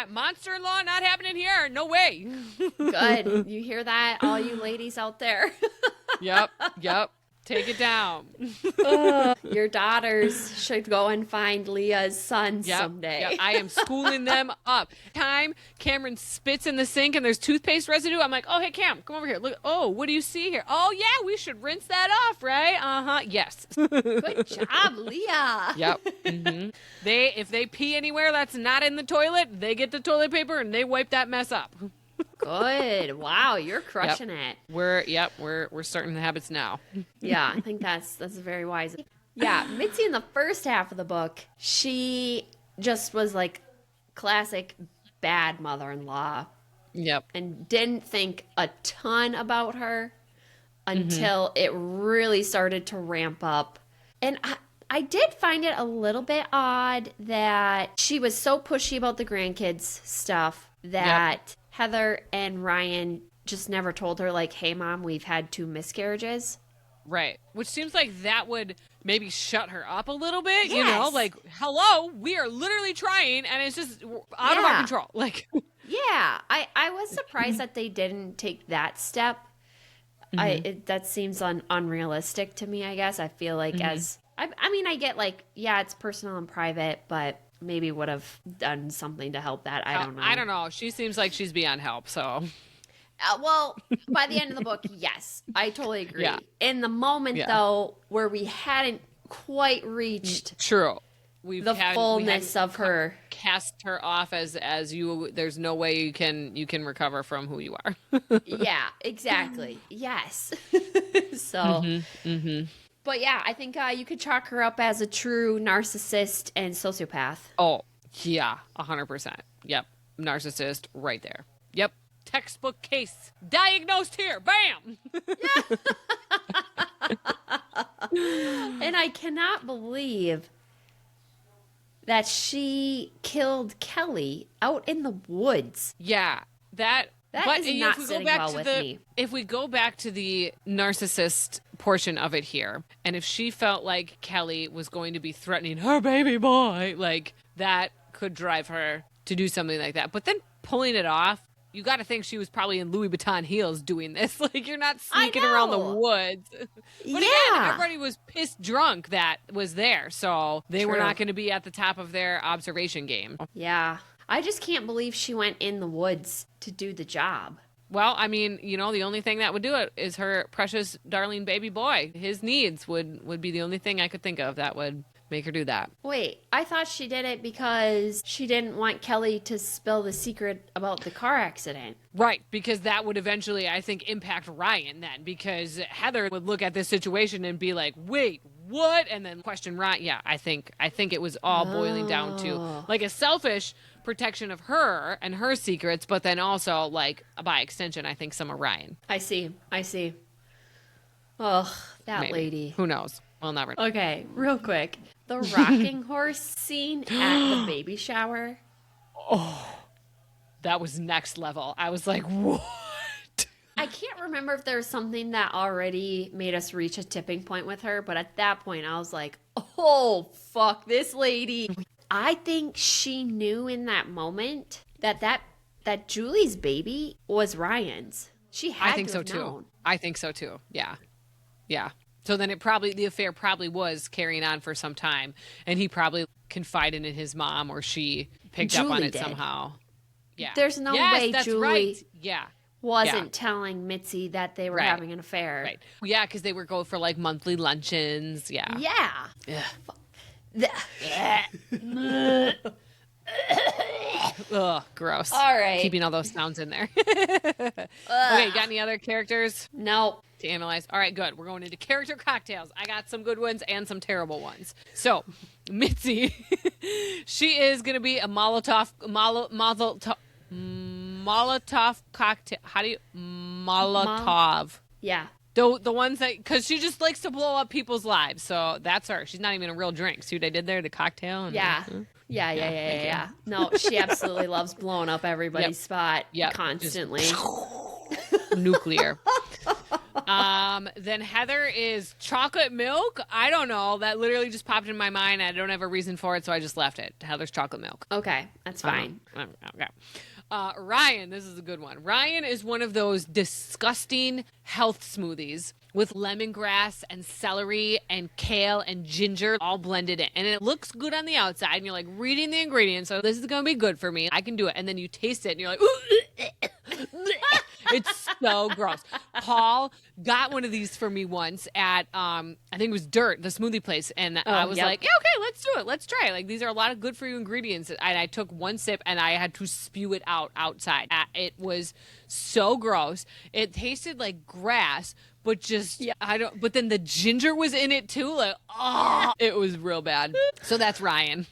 Monster-in-law not happening here. No way. Good. You hear that, all you ladies out there? Yep. Take it down. Your daughters should go and find Leah's son someday. Yep. I am schooling them up. Time Cameron spits in the sink and there's toothpaste residue. I'm like, oh, hey, Cam, come over here. Look. Oh, what do you see here? Oh, yeah, we should rinse that off, right? Uh-huh. Yes. Good job, Leah. Yep. Mm-hmm. If they pee anywhere that's not in the toilet, they get the toilet paper and they wipe that mess up. Good. Wow, you're crushing it. We're starting the habits now. Yeah, I think that's very wise. Yeah, Mitzi in the first half of the book, she just was like classic bad mother-in-law. Yep. And didn't think a ton about her until it really started to ramp up. And I did find it a little bit odd that she was so pushy about the grandkids stuff that Heather and Ryan just never told her, like, hey, Mom, we've had 2 miscarriages. Right. Which seems like that would maybe shut her up a little bit, you know? Like, hello, we are literally trying, and it's just out of our control. Like, yeah. I was surprised that they didn't take that step. That seems unrealistic to me, I guess. I feel like I mean, I get, like, yeah, it's personal and private, but maybe would have done something to help that. I don't know. I don't know. She seems like she's beyond help, so. Well, by the end of the book, yes, I totally agree. Yeah. In the moment, though, where we hadn't quite reached the fullness of her. Cast her off as you. There's no way you can recover from who you are. Yeah, exactly. Yes. So. But yeah, I think you could chalk her up as a true narcissist and sociopath. Oh, yeah, 100%. Yep, narcissist right there. Yep, textbook case. Diagnosed here. Bam! And I cannot believe that she killed Kelly out in the woods. Yeah, that is not sitting well with me. If we go back to the narcissist portion of it here, and if she felt like Kelly was going to be threatening her baby boy, like, that could drive her to do something like that. But then pulling it off, you got to think she was probably in Louis Vuitton heels doing this. Like, you're not sneaking around the woods. But again, everybody was pissed drunk that was there, so they were not going to be at the top of their observation game. Yeah. I just can't believe she went in the woods to do the job. Well, I mean, you know, the only thing that would do it is her precious, darling baby boy. His needs would be the only thing I could think of that would make her do that. Wait, I thought she did it because she didn't want Kelly to spill the secret about the car accident. Right, because that would eventually, I think, impact Ryan then, because Heather would look at this situation and be like, wait, what? And then question Ryan. Yeah, I think it was all boiling down to like a selfish protection of her and her secrets, but then also, like, by extension, I think some of Ryan. I see. Oh, that Maybe. Lady. Who knows? We'll never know. Okay, real quick. The rocking horse scene at the baby shower. Oh, that was next level. I was like, what? I can't remember if there was something that already made us reach a tipping point with her, but at that point I was like, oh, fuck this lady. I think she knew in that moment that Julie's baby was Ryan's. She had to have known. I think so too. Yeah. Yeah. So then the affair probably was carrying on for some time, and he probably confided in his mom, or she picked up on it somehow. Yeah. There's no way Julie wasn't Yeah. telling Mitzi that they were having an affair. Right. Yeah, because they would go for like monthly luncheons. Yeah. Yeah. Ugh, gross. All right. Keeping all those sounds in there. Okay, got any other characters? No. To analyze? All right, good. We're going into character cocktails. I got some good ones and some terrible ones. So, Mitzi, she is going to be a Molotov cocktail. How do you? Molotov. Yeah. The ones that, because she just likes to blow up people's lives. So that's her. She's not even a real drink. See what I did there? The cocktail. And Yeah. No, she absolutely loves blowing up everybody's spot constantly. Nuclear. Then Heather is chocolate milk. I don't know. That literally just popped in my mind. I don't have a reason for it, so I just left it. Heather's chocolate milk. Okay, that's fine. Okay. Ryan, this is a good one. Ryan is one of those disgusting health smoothies with lemongrass and celery and kale and ginger all blended in. And it looks good on the outside, and you're like reading the ingredients, so this is going to be good for me. I can do it. And then you taste it, and you're like, it's so gross. Paul got one of these for me once at, I think it was Dirt, the smoothie place. And I was like, yeah, okay, let's do it. Let's try it. Like, these are a lot of good for you ingredients. And I took one sip and I had to spew it out outside. It was so gross. It tasted like grass, but just, but then the ginger was in it too. Like, oh, it was real bad. So that's Ryan.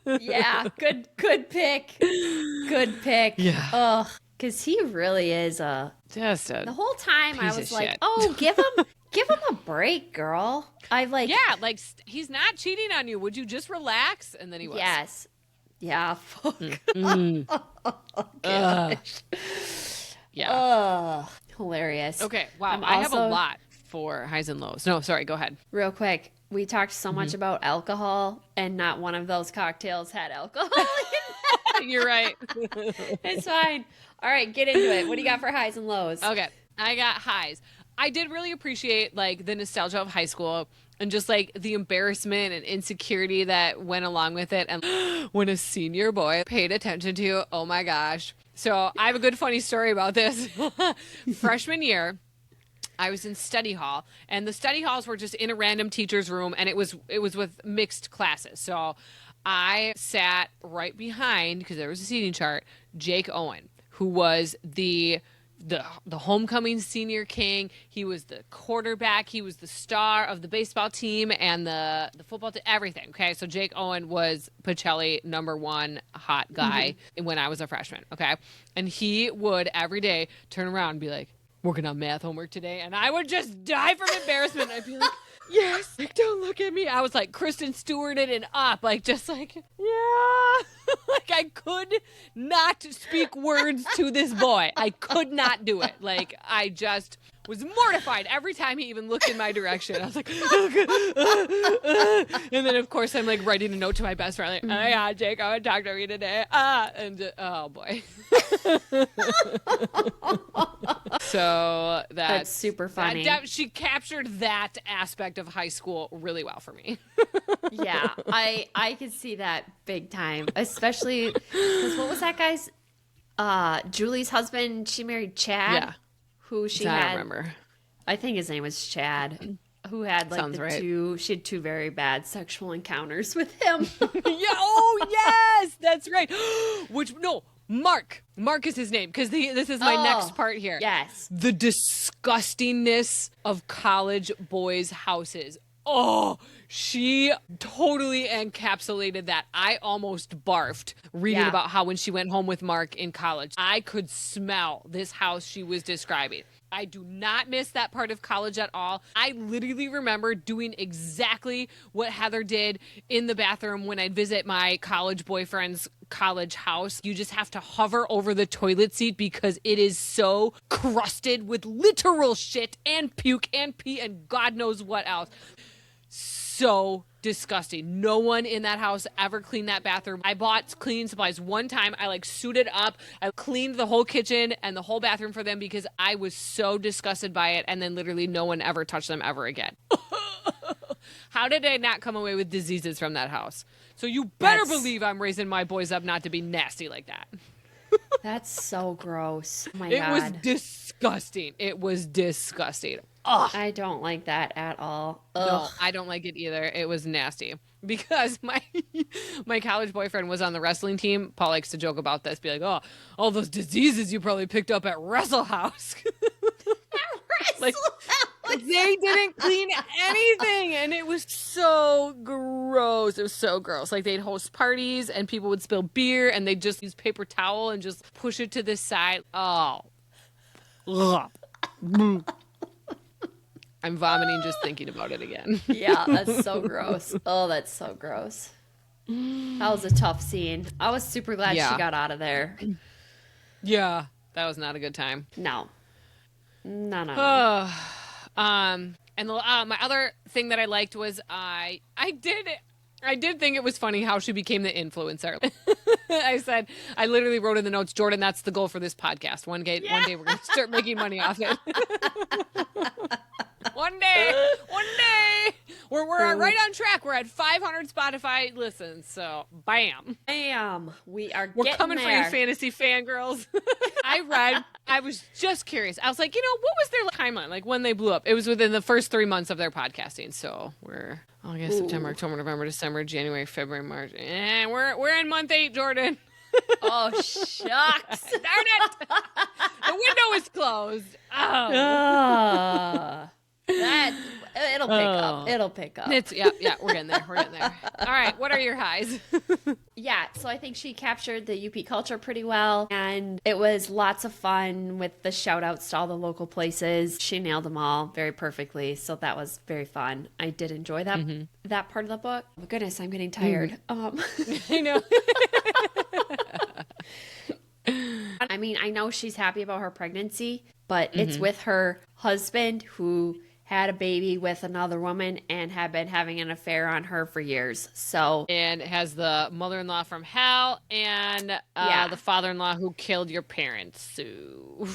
Yeah. Good pick. Good pick. Yeah. Ugh. Because he really is the whole time I was like, oh, give him a break, girl. He's not cheating on you. Would you just relax? And then he was. Yes. Yeah. Fuck. Yeah. Hilarious. Okay. Wow. I have a lot for highs and lows. No, sorry. Go ahead. Real quick. We talked so much about alcohol, and not one of those cocktails had alcohol in it. You're right. It's fine. All right, get into it. What do you got for highs and lows? Okay, I got highs. I did really appreciate like the nostalgia of high school and just like the embarrassment and insecurity that went along with it. And when a senior boy paid attention to you, oh my gosh. So I have a good funny story about this. Freshman year, I was in study hall, and the study halls were just in a random teacher's room, and it was with mixed classes. So I sat right behind, because there was a seating chart, Jake Owen, who was the homecoming senior king. He was the quarterback. He was the star of the baseball team and the football team, everything. Okay, so Jake Owen was Pacelli #1 hot guy when I was a freshman. Okay, and he would every day turn around and be like, working on math homework today, and I would just die from embarrassment. I'd be like, yes, like, don't look at me. I was like Kristen Stewarted and up, like, just like, yeah. Like, I could not speak words to this boy. I could not do it. Like, I just was mortified every time he even looked in my direction. I was like, and then of course I'm like writing a note to my best friend, like, oh yeah, Jake, I want to talk to me today. Oh boy. So that's super funny. She captured that aspect of high school really well for me. Yeah, I could see that big time, especially because what was that guy's Julie's husband? She married Chad. Yeah. Who she I had. don't remember. I think his name was Chad. Who had like Sounds right. she had two very bad sexual encounters with him. Yeah. Oh yes, that's right. Mark. Mark is his name, because this is my next part here. Yes. The disgustingness of college boys' houses. Oh, she totally encapsulated that. I almost barfed reading about how when she went home with Mark in college, I could smell this house she was describing. I do not miss that part of college at all. I literally remember doing exactly what Heather did in the bathroom when I'd visit my college boyfriend's college house. You just have to hover over the toilet seat because it is so crusted with literal shit and puke and pee and God knows what else. So disgusting. No one in that house ever cleaned that bathroom. I bought cleaning supplies one time. I like suited up. I cleaned the whole kitchen and the whole bathroom for them because I was so disgusted by it. And then literally no one ever touched them ever again. How did I not come away with diseases from that house? So you better believe I'm raising my boys up not to be nasty like that. That's so gross. Oh my God. It was disgusting. It was disgusting. Ugh. I don't like that at all. Ugh. No, I don't like it either. It was nasty because my college boyfriend was on the wrestling team. Paul likes to joke about this, be like, "Oh, all those diseases you probably picked up at Wrestle House." Like, they didn't clean anything, and it was so gross. It was so gross. Like, they'd host parties, and people would spill beer, and they'd just use paper towel and just push it to the side. Oh. Ugh. I'm vomiting just thinking about it again. Yeah, that's so gross. Oh, that's so gross. That was a tough scene. I was super glad she got out of there. Yeah, that was not a good time. No. And my other thing that I liked was I did I did think it was funny how she became the influencer. I literally wrote in the notes, Jordan, that's the goal for this podcast. One day we're going to start making money off it. One day. We're right on track. We're at 500 Spotify listens. So, bam. We're coming there. for you, fantasy fangirls. I was just curious. I was like, what was their timeline? Like when they blew up? It was within the first 3 months of their podcasting. So we're August, September, October, November, December, January, February, March. We're in month 8, Jordan. Oh, shucks. Darn it. The window is closed. Oh. It'll pick up. It'll pick up. Yeah, we're getting there. All right, what are your highs? Yeah, so I think she captured the UP culture pretty well, and it was lots of fun with the shout outs to all the local places. She nailed them all very perfectly, so that was very fun. I did enjoy that part of the book. Oh, goodness, I'm getting tired. I know. I mean, I know she's happy about her pregnancy, but it's with her husband who had a baby with another woman and had been having an affair on her for years. And has the mother-in-law from hell and the father-in-law who killed your parents. So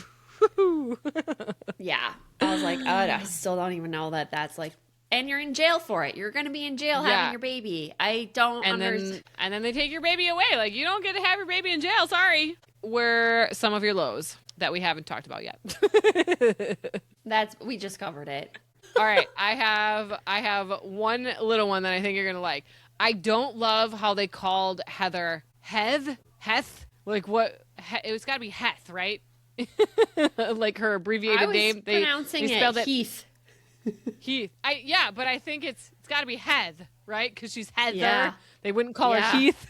yeah, I was like, I still don't even know that's like, and you're in jail for it. You're going to be in jail having your baby. I don't understand. And then they take your baby away. Like, you don't get to have your baby in jail. Sorry. Were some of your lows that we haven't talked about yet? We just covered it. All right, I have one little one that I think you're gonna like. I don't love how they called Heather Heth. Like what? It's got to be Heth, right? Like her abbreviated name. They spelled it Heath. Heath. But I think it's got to be Heath, right? Because she's Heather. Yeah. They wouldn't call her Heath.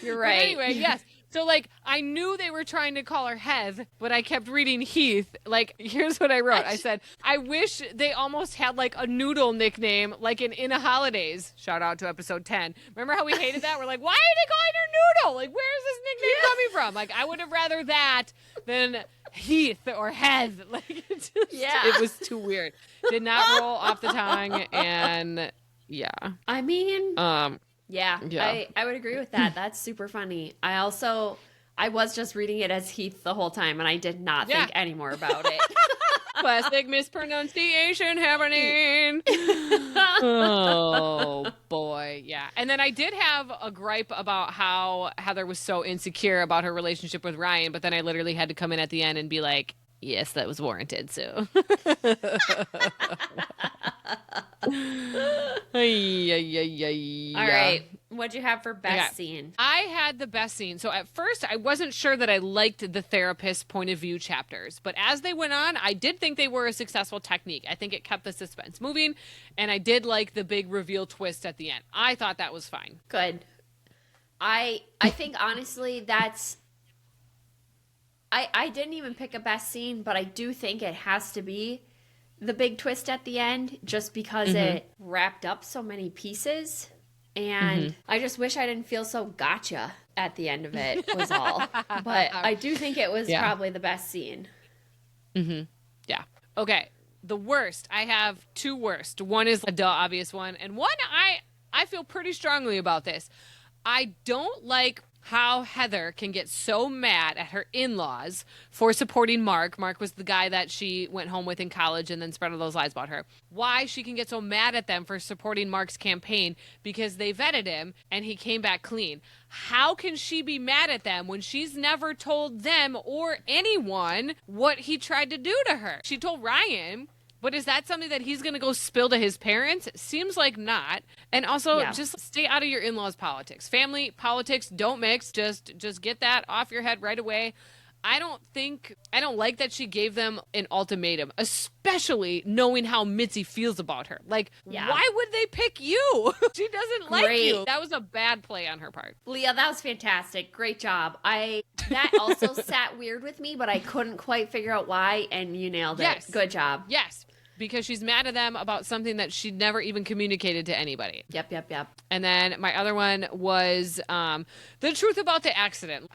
You're right. But anyway, yes. So, like, I knew they were trying to call her Heath, but I kept reading Heath. Like, here's what I wrote. I said, I wish they almost had, like, a noodle nickname, like in a Holidays. Shout out to episode 10. Remember how we hated that? We're like, why are they calling her Noodle? Like, where is this nickname coming from? Like, I would have rather that than Heath or Heath. Like, it was too weird. Did not roll off the tongue, and, yeah. I mean... Yeah, I would agree with that. That's super funny. I was just reading it as Heath the whole time, and I did not think any more about it. Classic mispronunciation happening. Oh, boy. Yeah. And then I did have a gripe about how Heather was so insecure about her relationship with Ryan, but then I literally had to come in at the end and be like, yes, that was warranted, so. All right. What'd you have for best scene? I had the best scene. So at first, I wasn't sure that I liked the therapist point of view chapters. But as they went on, I did think they were a successful technique. I think it kept the suspense moving. And I did like the big reveal twist at the end. I thought that was fine. Good. I think, honestly, that's... I didn't even pick a best scene, but I do think it has to be the big twist at the end, just because it wrapped up so many pieces. And I just wish I didn't feel so gotcha at the end of it, was all. But I do think it was probably the best scene. Yeah. Okay. The worst. I have two worst. One is the obvious one. And one, I feel pretty strongly about this. I don't like how Heather can get so mad at her in-laws for supporting Mark. Mark was the guy that she went home with in college and then spread all those lies about her. Why she can get so mad at them for supporting Mark's campaign because they vetted him and he came back clean. How can she be mad at them when she's never told them or anyone what he tried to do to her? She told Ryan... But is that something that he's going to go spill to his parents? Seems like not. And also, just stay out of your in-laws' politics. Family politics don't mix. Just get that off your head right away. I don't like that she gave them an ultimatum, especially knowing how Mitzi feels about her. Like, why would they pick you? She doesn't like you. That was a bad play on her part. Leah, that was fantastic. Great job. That also sat weird with me, but I couldn't quite figure out why, and you nailed it. Good job. Yes. Because she's mad at them about something that she never even communicated to anybody. Yep. And then my other one was the truth about the accident.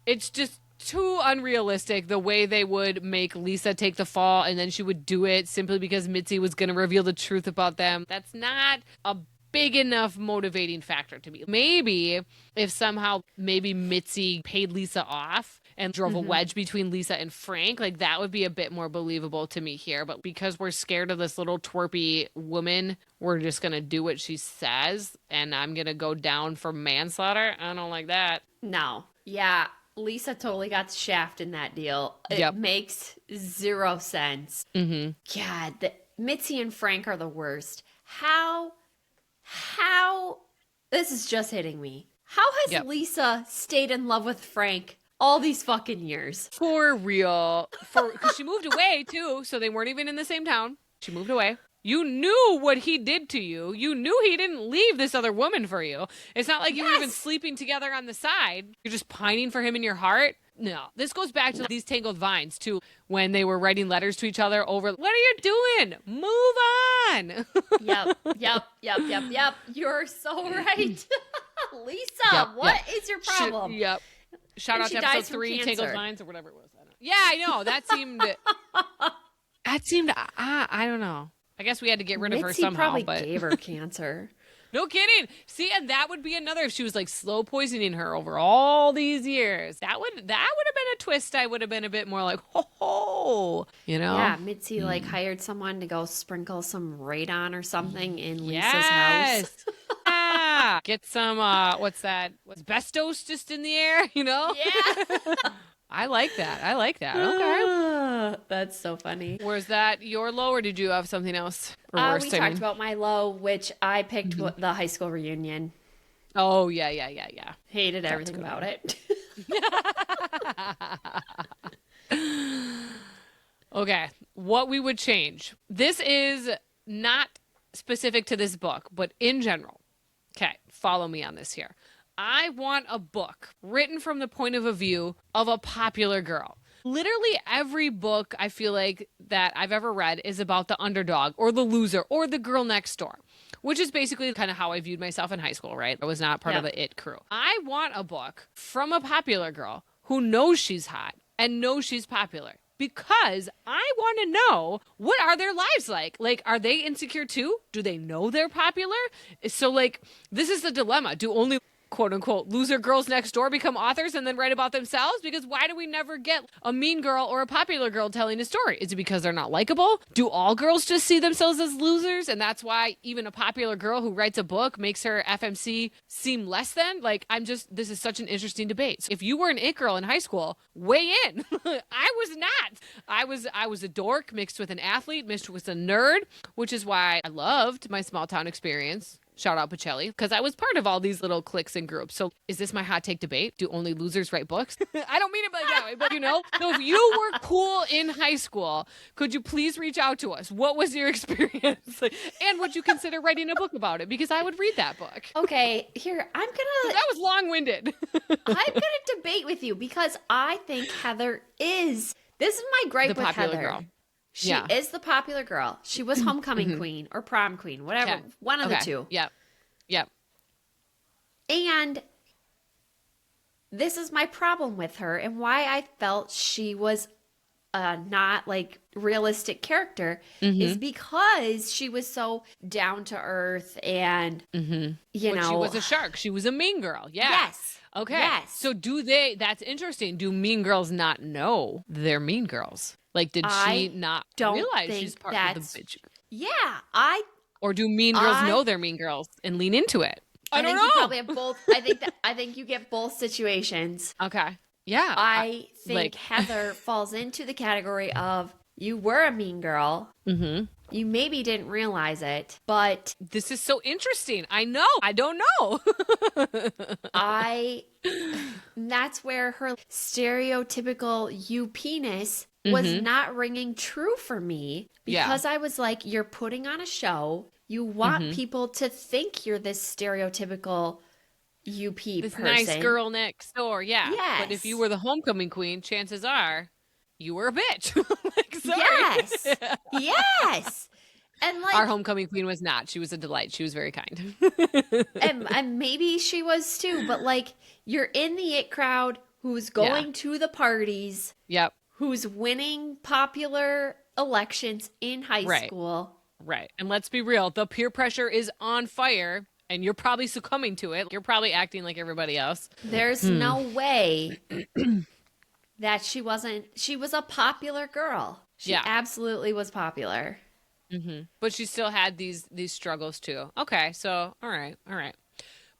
It's just too unrealistic the way they would make Lisa take the fall and then she would do it simply because Mitzi was going to reveal the truth about them. That's not a big enough motivating factor to me. Maybe if somehow Mitzi paid Lisa off and drove a wedge between Lisa and Frank, like that would be a bit more believable to me here. But because we're scared of this little twerpy woman, we're just going to do what she says, and I'm going to go down for manslaughter. I don't like that. No. Yeah. Lisa totally got the shaft in that deal. It makes zero sense. God, Mitzi and Frank are the worst. How, this is just hitting me. How has Lisa stayed in love with Frank all these fucking years? For real. Because she moved away too, so they weren't even in the same town. She moved away. You knew what he did to you. You knew he didn't leave this other woman for you. It's not like you were even sleeping together on the side. You're just pining for him in your heart. No. This goes back to these tangled vines, too, when they were writing letters to each other over, what are you doing? Move on. Yep. You're so right. Lisa, what is your problem? Shout out to episode 3, Tangled Vines, or whatever it was. I know. That seemed, I don't know. I guess we had to get rid of her somehow. Mitzi probably gave her cancer. No kidding. See, and that would be another, if she was like slow poisoning her over all these years. That would have been a twist. I would have been a bit more like, ho, you know? Yeah, Mitzi like hired someone to go sprinkle some radon or something in Lisa's house. Yeah. Get some, what's that? Asbestos just in the air, you know? Yeah. I like that. Okay. That's so funny. Was that your low, or did you have something else? Or worse, we talked about my low, which I picked the high school reunion. Oh, yeah. Hated everything about it. Okay. What we would change. This is not specific to this book, but in general. Okay. Follow me on this here. I want a book written from the point of view of a popular girl. Literally every book I feel like that I've ever read is about the underdog or the loser or the girl next door, which is basically kind of how I viewed myself in high school, right? I was not part of the it crew. I want a book from a popular girl who knows she's hot and knows she's popular, because I want to know, what are their lives like? Like, are they insecure too? Do they know they're popular? So like, this is the dilemma. Do only quote unquote loser girls next door become authors and then write about themselves? Because why do we never get a mean girl or a popular girl telling a story? Is it because they're not likable? Do all girls just see themselves as losers, and that's why even a popular girl who writes a book makes her FMC seem less than? Like, this is such an interesting debate. So if you were an it girl in high school, weigh in. I was not. I was a dork mixed with an athlete, mixed with a nerd, which is why I loved my small town experience. Shout out Pacelli, because I was part of all these little cliques and groups. So is this my hot take debate? Do only losers write books? I don't mean it like that way, but you know. So if you were cool in high school, could you please reach out to us? What was your experience? And would you consider writing a book about it? Because I would read that book. Okay, here, That was long-winded. I'm gonna debate with you, because I think Heather is, this is my gripe with Heather. Girl. She is the popular girl. She was homecoming queen or prom queen, whatever. Okay. One of the two. Yep. And this is my problem with her, and why I felt she was not like realistic character is because she was so down to earth and, you know. She was a shark. She was a mean girl. Yeah. Yes. Okay. Yes. So that's interesting. Do mean girls not know they're mean girls? Like, did she not realize she's part of the bitch? Yeah, Or do mean girls know they're mean girls and lean into it? I don't know. You probably have both. I think you get both situations. Okay. Yeah. I think Heather falls into the category of, you were a mean girl. Mm-hmm. You maybe didn't realize it, but this is so interesting. I know. I don't know. That's where her stereotypical you-penis was not ringing true for me, because I was like, you're putting on a show. You want people to think you're this stereotypical UP person. Nice girl next door. Yeah. Yes. But if you were the homecoming queen, chances are you were a bitch. Sorry. Yes. Yes. And like, our homecoming queen was not. She was a delight. She was very kind. and maybe she was too, but like, you're in the it crowd who's going to the parties. Yep. Who's winning popular elections in high school. Right. And let's be real, the peer pressure is on fire and you're probably succumbing to it. You're probably acting like everybody else. There's no way that she was a popular girl. She absolutely was popular. But she still had these struggles too. Okay, so all right.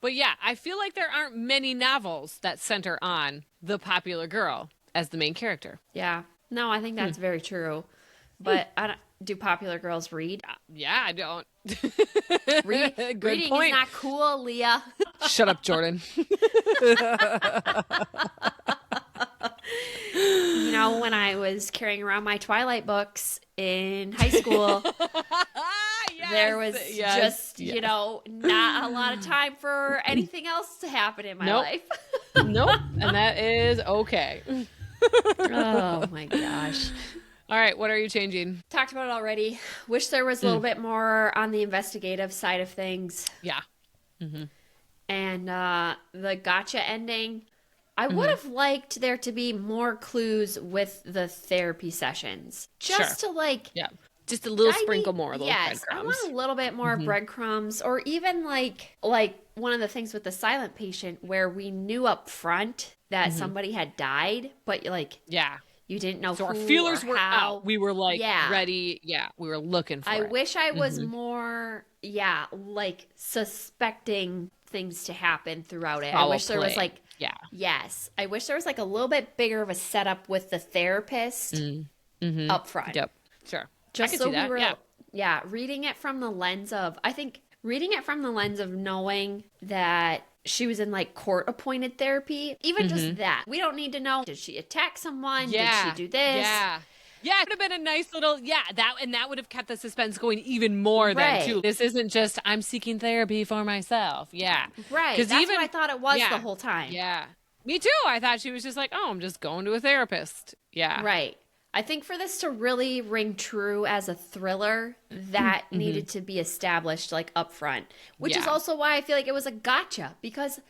But yeah, I feel like there aren't many novels that center on the popular girl as the main character. Yeah. No, I think that's very true. But do popular girls read? Yeah, I don't. Reading point. is not cool, Leah. Shut up, Jordan. You know, when I was carrying around my Twilight books in high school, there was just, you know, not a lot of time for anything else to happen in my life. Nope. And that is okay. Oh, my gosh. All right, what are you changing? Talked about it already. Wish there was a little bit more on the investigative side of things. Yeah. And the gotcha ending. I would have liked there to be more clues with the therapy sessions. Just to just a little sprinkle more of those breadcrumbs. I want a little bit more breadcrumbs, or even like one of the things with the silent patient where we knew up front that somebody had died, but you didn't know so who our feelers or were how. out. We were ready. Yeah, we were looking for it. I wish I was more, suspecting things to happen throughout it. I wish there was yes. I wish there was a little bit bigger of a setup with the therapist up front. Yep, sure. Just I can so see that. we were, reading it from the lens of, knowing that she was in court appointed therapy, even just that. We don't need to know, did she attack someone? Did she do this? Yeah, it would have been a nice little, that would have kept the suspense going even more then, too. This isn't just, I'm seeking therapy for myself. Yeah. Right. That's what I thought it was the whole time. Yeah. Me too. I thought she was just like, oh, I'm just going to a therapist. Yeah. Right. I think for this to really ring true as a thriller, that needed to be established up front, which is also why I feel like it was a gotcha, because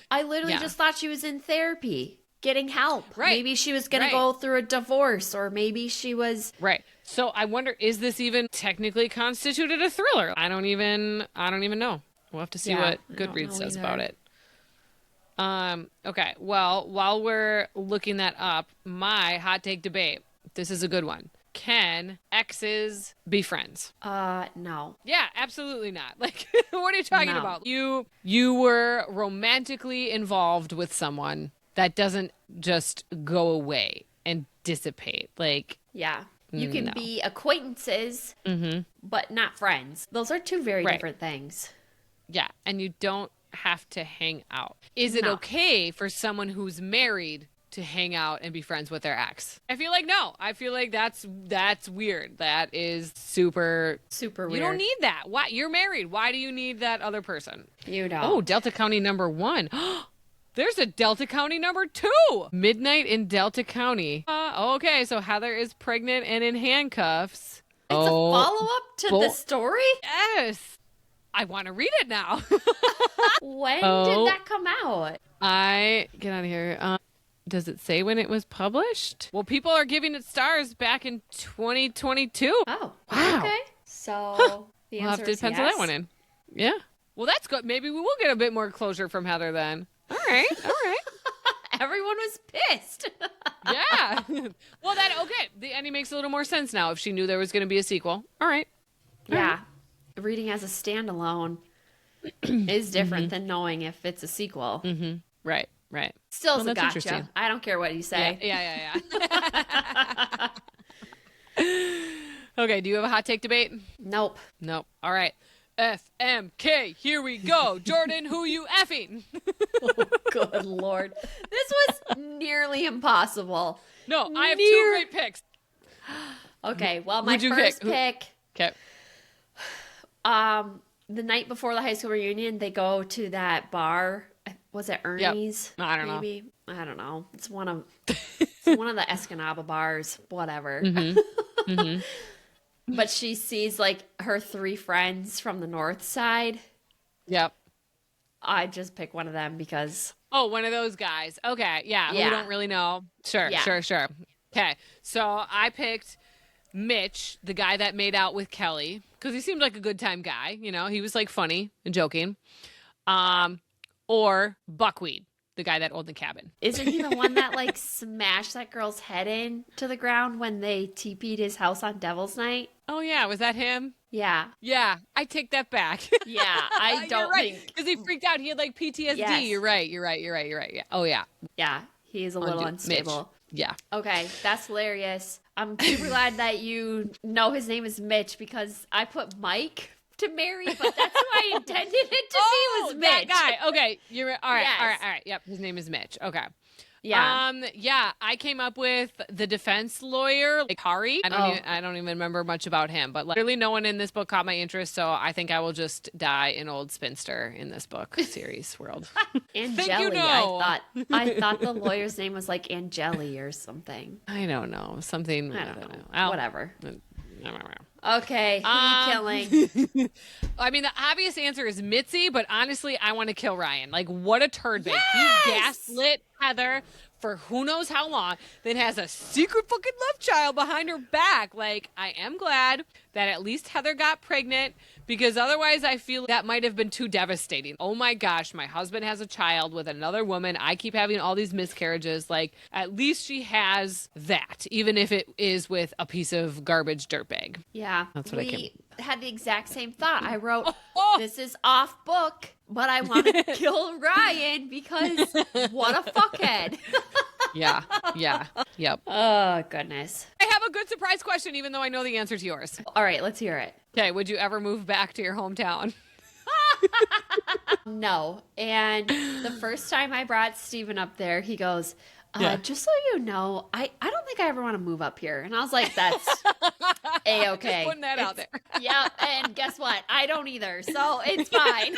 I literally just thought she was in therapy getting help. Right. Maybe she was going to go through a divorce, or maybe she was. Right. So I wonder, is this even technically constituted a thriller? I don't even know. We'll have to see what Goodreads says about it. Okay. Well, while we're looking that up, my hot take debate. This is a good one. Can exes be friends? No. Yeah, absolutely not. What are you talking about? You were romantically involved with someone. That doesn't just go away and dissipate. You can be acquaintances, but not friends. Those are two very different things. Yeah, and you don't have to hang out. Is it okay for someone who's married to hang out and be friends with their ex? I feel like no. I feel like that's weird. That is super weird. You don't need that. Why? You're married. Why do you need that other person? You don't. Oh, Delta County number 1. There's a Delta County number 2. Midnight in Delta County. Okay, so Heather is pregnant and in handcuffs. It's a follow-up to the story? Yes. I want to read it now. When did that come out? Get out of here. Does it say when it was published? Well, people are giving it stars back in 2022. Oh, wow. Okay. So the we'll answer have to is pencil yes. that one in. Yeah. Well, that's good. Maybe we will get a bit more closure from Heather then. All right. Everyone was pissed. Yeah. Well, the ending makes a little more sense now if she knew there was going to be a sequel. All right. Yeah. Reading as a standalone is different than knowing if it's a sequel. Right. Still a gotcha. I don't care what you say. Yeah. Okay, do you have a hot take debate? Nope. All right. FMK, here we go. Jordan, who you effing? Oh, good Lord. This was nearly impossible. No, I have 2 great picks. Okay, well, my first pick. Okay. The night before the high school reunion, they go to that bar. Was it Ernie's? Yep. I don't know. Maybe. I don't know. It's one of the Escanaba bars. Whatever. But she sees her 3 friends from the north side. Yep. I just pick one of them because. Oh, one of those guys. Okay. Yeah. We don't really know. Sure. Okay. So I picked Mitch, the guy that made out with Kelly, because he seemed like a good time guy. He was like funny and joking. Or Buckwheat, the guy that owned the cabin. Isn't he the one that like smashed that girl's head into the ground when they TP'd his house on Devil's Night? Oh yeah, was that him? Yeah. Yeah, I take that back. Yeah, I don't think. Because he freaked out. He had like PTSD. Yes. You're right. Yeah. Oh yeah. Yeah, he is a little unstable. Mitch. Yeah. Okay, that's hilarious. I'm super glad that you know his name is Mitch because I put Mike to marry, but that's who I intended it to be was Mitch. That guy. Okay, you're all right. Yes. All right. Yep, his name is Mitch. Okay. Yeah. Yeah, I came up with the defense lawyer, like Hari. I don't even remember much about him, but literally no one in this book caught my interest, so I think I will just die an old spinster in this book series world. Angeli, I thought the lawyer's name was like Angeli or something. I don't know. Something. I don't know. Whatever. I don't know. Okay, who are you killing? I mean, the obvious answer is Mitzi, but honestly, I want to kill Ryan. Like, what a turd bag. Yes! He gaslit Heather for who knows how long, then has a secret fucking love child behind her back. Like, I am glad that at least Heather got pregnant, because otherwise I feel that might have been too devastating. Oh my gosh, my husband has a child with another woman. I keep having all these miscarriages. Like, at least she has that, even if it is with a piece of garbage dirtbag. Yeah. That's what we had the exact same thought. I wrote, this is off book, but I want to kill Ryan because what a fuckhead. Yeah. Yep. Oh, goodness. I have a good surprise question, even though I know the answer to yours. All right, let's hear it. Okay, would you ever move back to your hometown? No. And the first time I brought Steven up there, he goes, just so you know, I don't think I ever want to move up here. And I was like, that's A-okay. Just putting that out there. Yeah, and guess what? I don't either, so it's fine.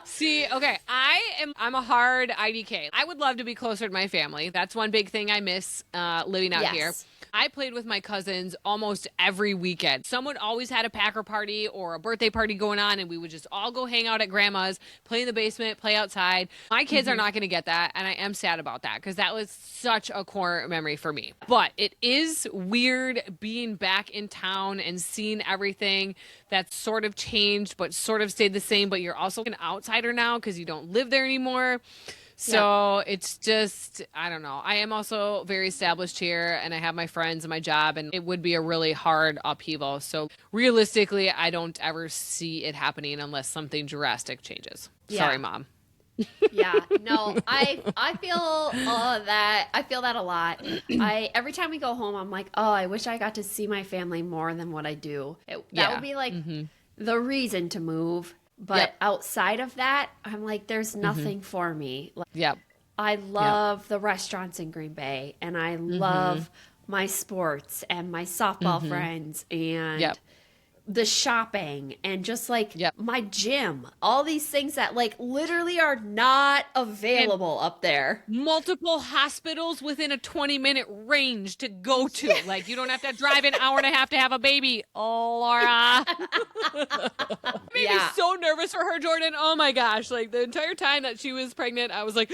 See, okay, I'm a hard IDK. I would love to be closer to my family. That's one big thing I miss living out here. I played with my cousins almost every weekend. Someone always had a Packer party or a birthday party going on, and we would just all go hang out at grandma's, play in the basement, play outside. My kids are not going to get that, and I am sad about that because that was such a core memory for me. But it is weird being back in town and seeing everything that's sort of changed but sort of stayed the same, but you're also an outsider now because you don't live there anymore. So it's just, I don't know. I am also very established here, and I have my friends and my job, and it would be a really hard upheaval. So realistically, I don't ever see it happening unless something drastic changes. Yeah. Sorry, Mom. Yeah, no, I feel that. I feel that a lot. Every time we go home, I'm like, oh, I wish I got to see my family more than what I do. That would be like the reason to move. But outside of that, I'm like, there's nothing for me. Like, I love the restaurants in Green Bay, and I love my sports and my softball friends and the shopping and just like my gym. All these things that like literally are not available up there. Multiple hospitals within a 20-minute range to go to. Like, you don't have to drive an hour and a half to have a baby. Oh, Laura. Made me so nervous for her, Jordan. Oh my gosh. Like, the entire time that she was pregnant, I was like,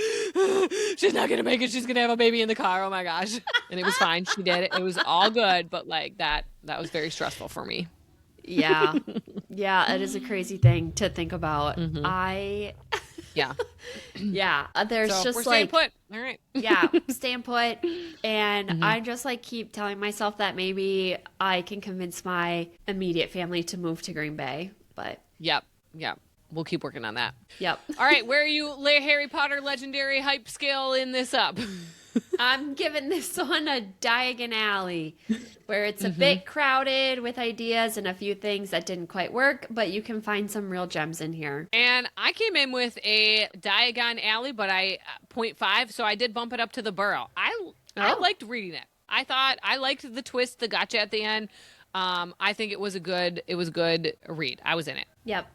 she's not going to make it. She's going to have a baby in the car. Oh my gosh. And it was fine. She did it. It was all good. But like that was very stressful for me. Yeah. Yeah, it is a crazy thing to think about. There's so just we're like staying put. All right. Staying put. And I just like keep telling myself that maybe I can convince my immediate family to move to Green Bay. But Yep. We'll keep working on that. Yep. All right, where are you lay Harry Potter legendary hype scale in this up? I'm giving this one a Diagon Alley, where it's a bit crowded with ideas and a few things that didn't quite work, but you can find some real gems in here. And I came in with a Diagon Alley, but I 0.5, so I did bump it up to the Burrow. I liked reading it. I liked the twist, the gotcha at the end. I think it was a good read. I was in it. Yep.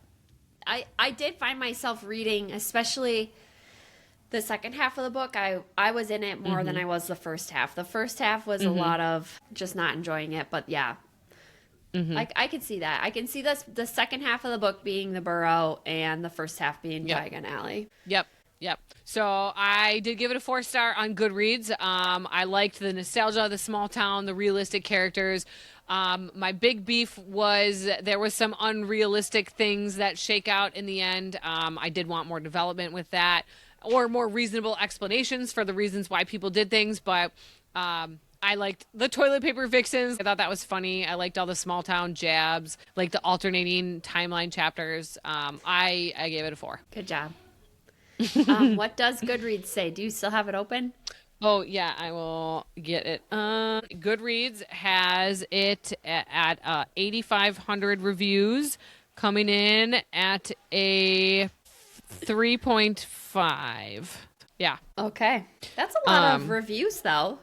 I did find myself reading, especially the second half of the book. I was in it more than I was the first half. The first half was a lot of just not enjoying it, but yeah. I could see that. I can see the second half of the book being the Burrow and the first half being Diagon Alley. Yep. Yep. So I did give it a 4-star on Goodreads. I liked the nostalgia, the small town, the realistic characters. My big beef was there was some unrealistic things that shake out in the end. I did want more development with that, or more reasonable explanations for the reasons why people did things. But I liked the toilet paper vixens. I thought that was funny. I liked all the small town jabs, like the alternating timeline chapters. I gave it a 4. Good job. What does Goodreads say? Do you still have it open? Oh, yeah, I will get it. Goodreads has it at 8,500 reviews, coming in at a 3.5. Yeah. Okay. That's a lot of reviews, though.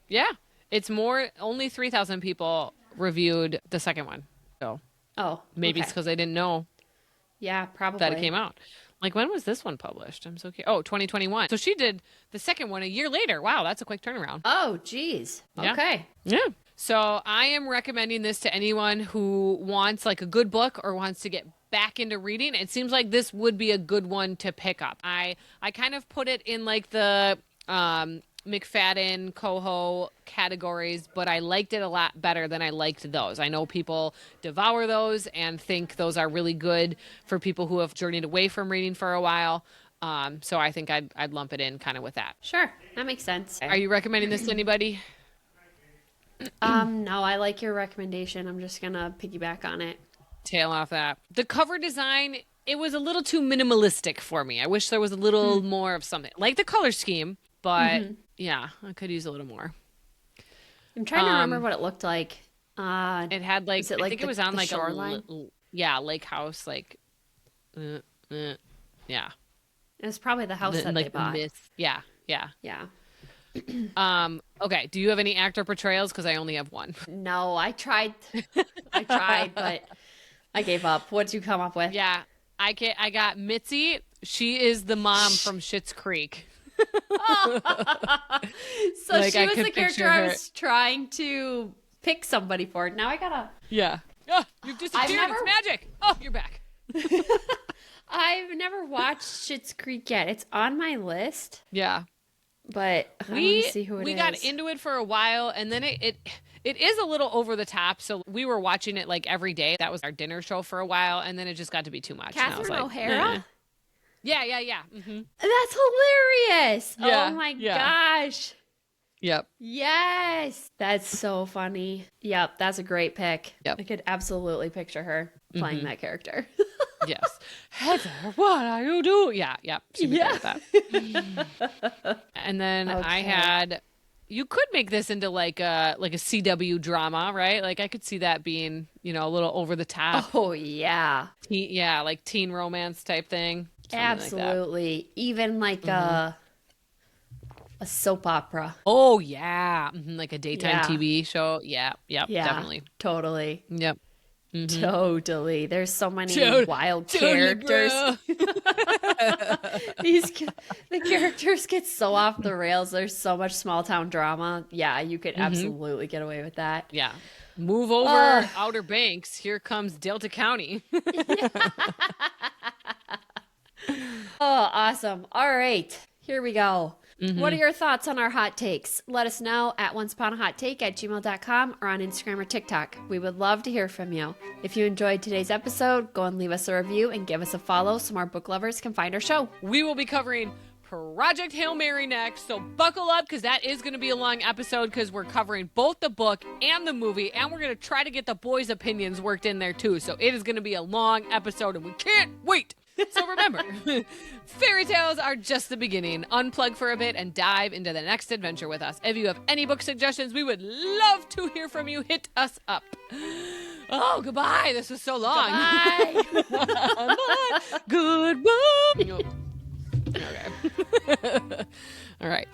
Yeah. It's more, only 3,000 people reviewed the second one. So maybe it's because I didn't know probably that it came out. Like, when was this one published? I'm so curious. Oh, 2021. So she did the second one a year later. Wow, that's a quick turnaround. Oh, geez. Yeah. Okay. Yeah. So I am recommending this to anyone who wants like a good book or wants to get back into reading. It seems like this would be a good one to pick up. I kind of put it in like the McFadden, Coho categories, but I liked it a lot better than I liked those. I know people devour those and think those are really good for people who have journeyed away from reading for a while. So I think I'd lump it in kind of with that. Sure. That makes sense. Are you recommending this to anybody? No, I like your recommendation. I'm just going to piggyback on it. Tail off that. The cover design, it was a little too minimalistic for me. I wish there was a little more of something. Like the color scheme, but yeah, I could use a little more. I'm trying to remember what it looked like. It had like, I think it was on like shoreline? a lake house, like, yeah. It was probably the house that they bought. Yeah. Okay. Do you have any actor portrayals? Because I only have one. No, I tried, but I gave up. What'd you come up with? Yeah, I got Mitzi. She is the mom from Schitt's Creek. So like, she was the character I was trying to pick somebody for. Now I gotta. Yeah. Oh, you've disappeared. It's magic. Oh, you're back. I've never watched Schitt's Creek yet. It's on my list. Yeah. But I want to see who it is. We got into it for a while, and then it is a little over the top. So we were watching it like every day. That was our dinner show for a while, and then it just got to be too much. Catherine O'Hara? Eh. Yeah. Mm-hmm. That's hilarious. Yeah, oh my gosh. Yep. Yes. That's so funny. Yep. That's a great pick. Yep. I could absolutely picture her playing that character. Yes. Heather, what are you doing? Yeah. She'd be good at that. And then I had, you could make this into like a CW drama, right? Like I could see that being, a little over the top. Oh yeah. Like teen romance type thing. Absolutely. Like even like a soap opera. Oh yeah. Like a daytime TV show. Yeah, definitely. Totally. Yep. Mm-hmm. Totally. There's so many wild characters. The characters get so off the rails. There's so much small town drama. Yeah, you could absolutely get away with that. Yeah. Move over Outer Banks. Here comes Delta County. Oh, awesome. All right. Here we go. What are your thoughts on our hot takes? Let us know at Once.Upon.A.Hot.Take@gmail.com or on Instagram or TikTok. We would love to hear from you. If you enjoyed today's episode, go and leave us a review and give us a follow so more book lovers can find our show. We will be covering Project Hail Mary next, so buckle up because that is going to be a long episode because we're covering both the book and the movie, and we're going to try to get the boys' opinions worked in there too. So it is going to be a long episode, and we can't wait. So remember, fairy tales are just the beginning. Unplug for a bit and dive into the next adventure with us. If you have any book suggestions, we would love to hear from you. Hit us up. Oh, goodbye. This was so long. Bye. Goodbye. Okay. All right.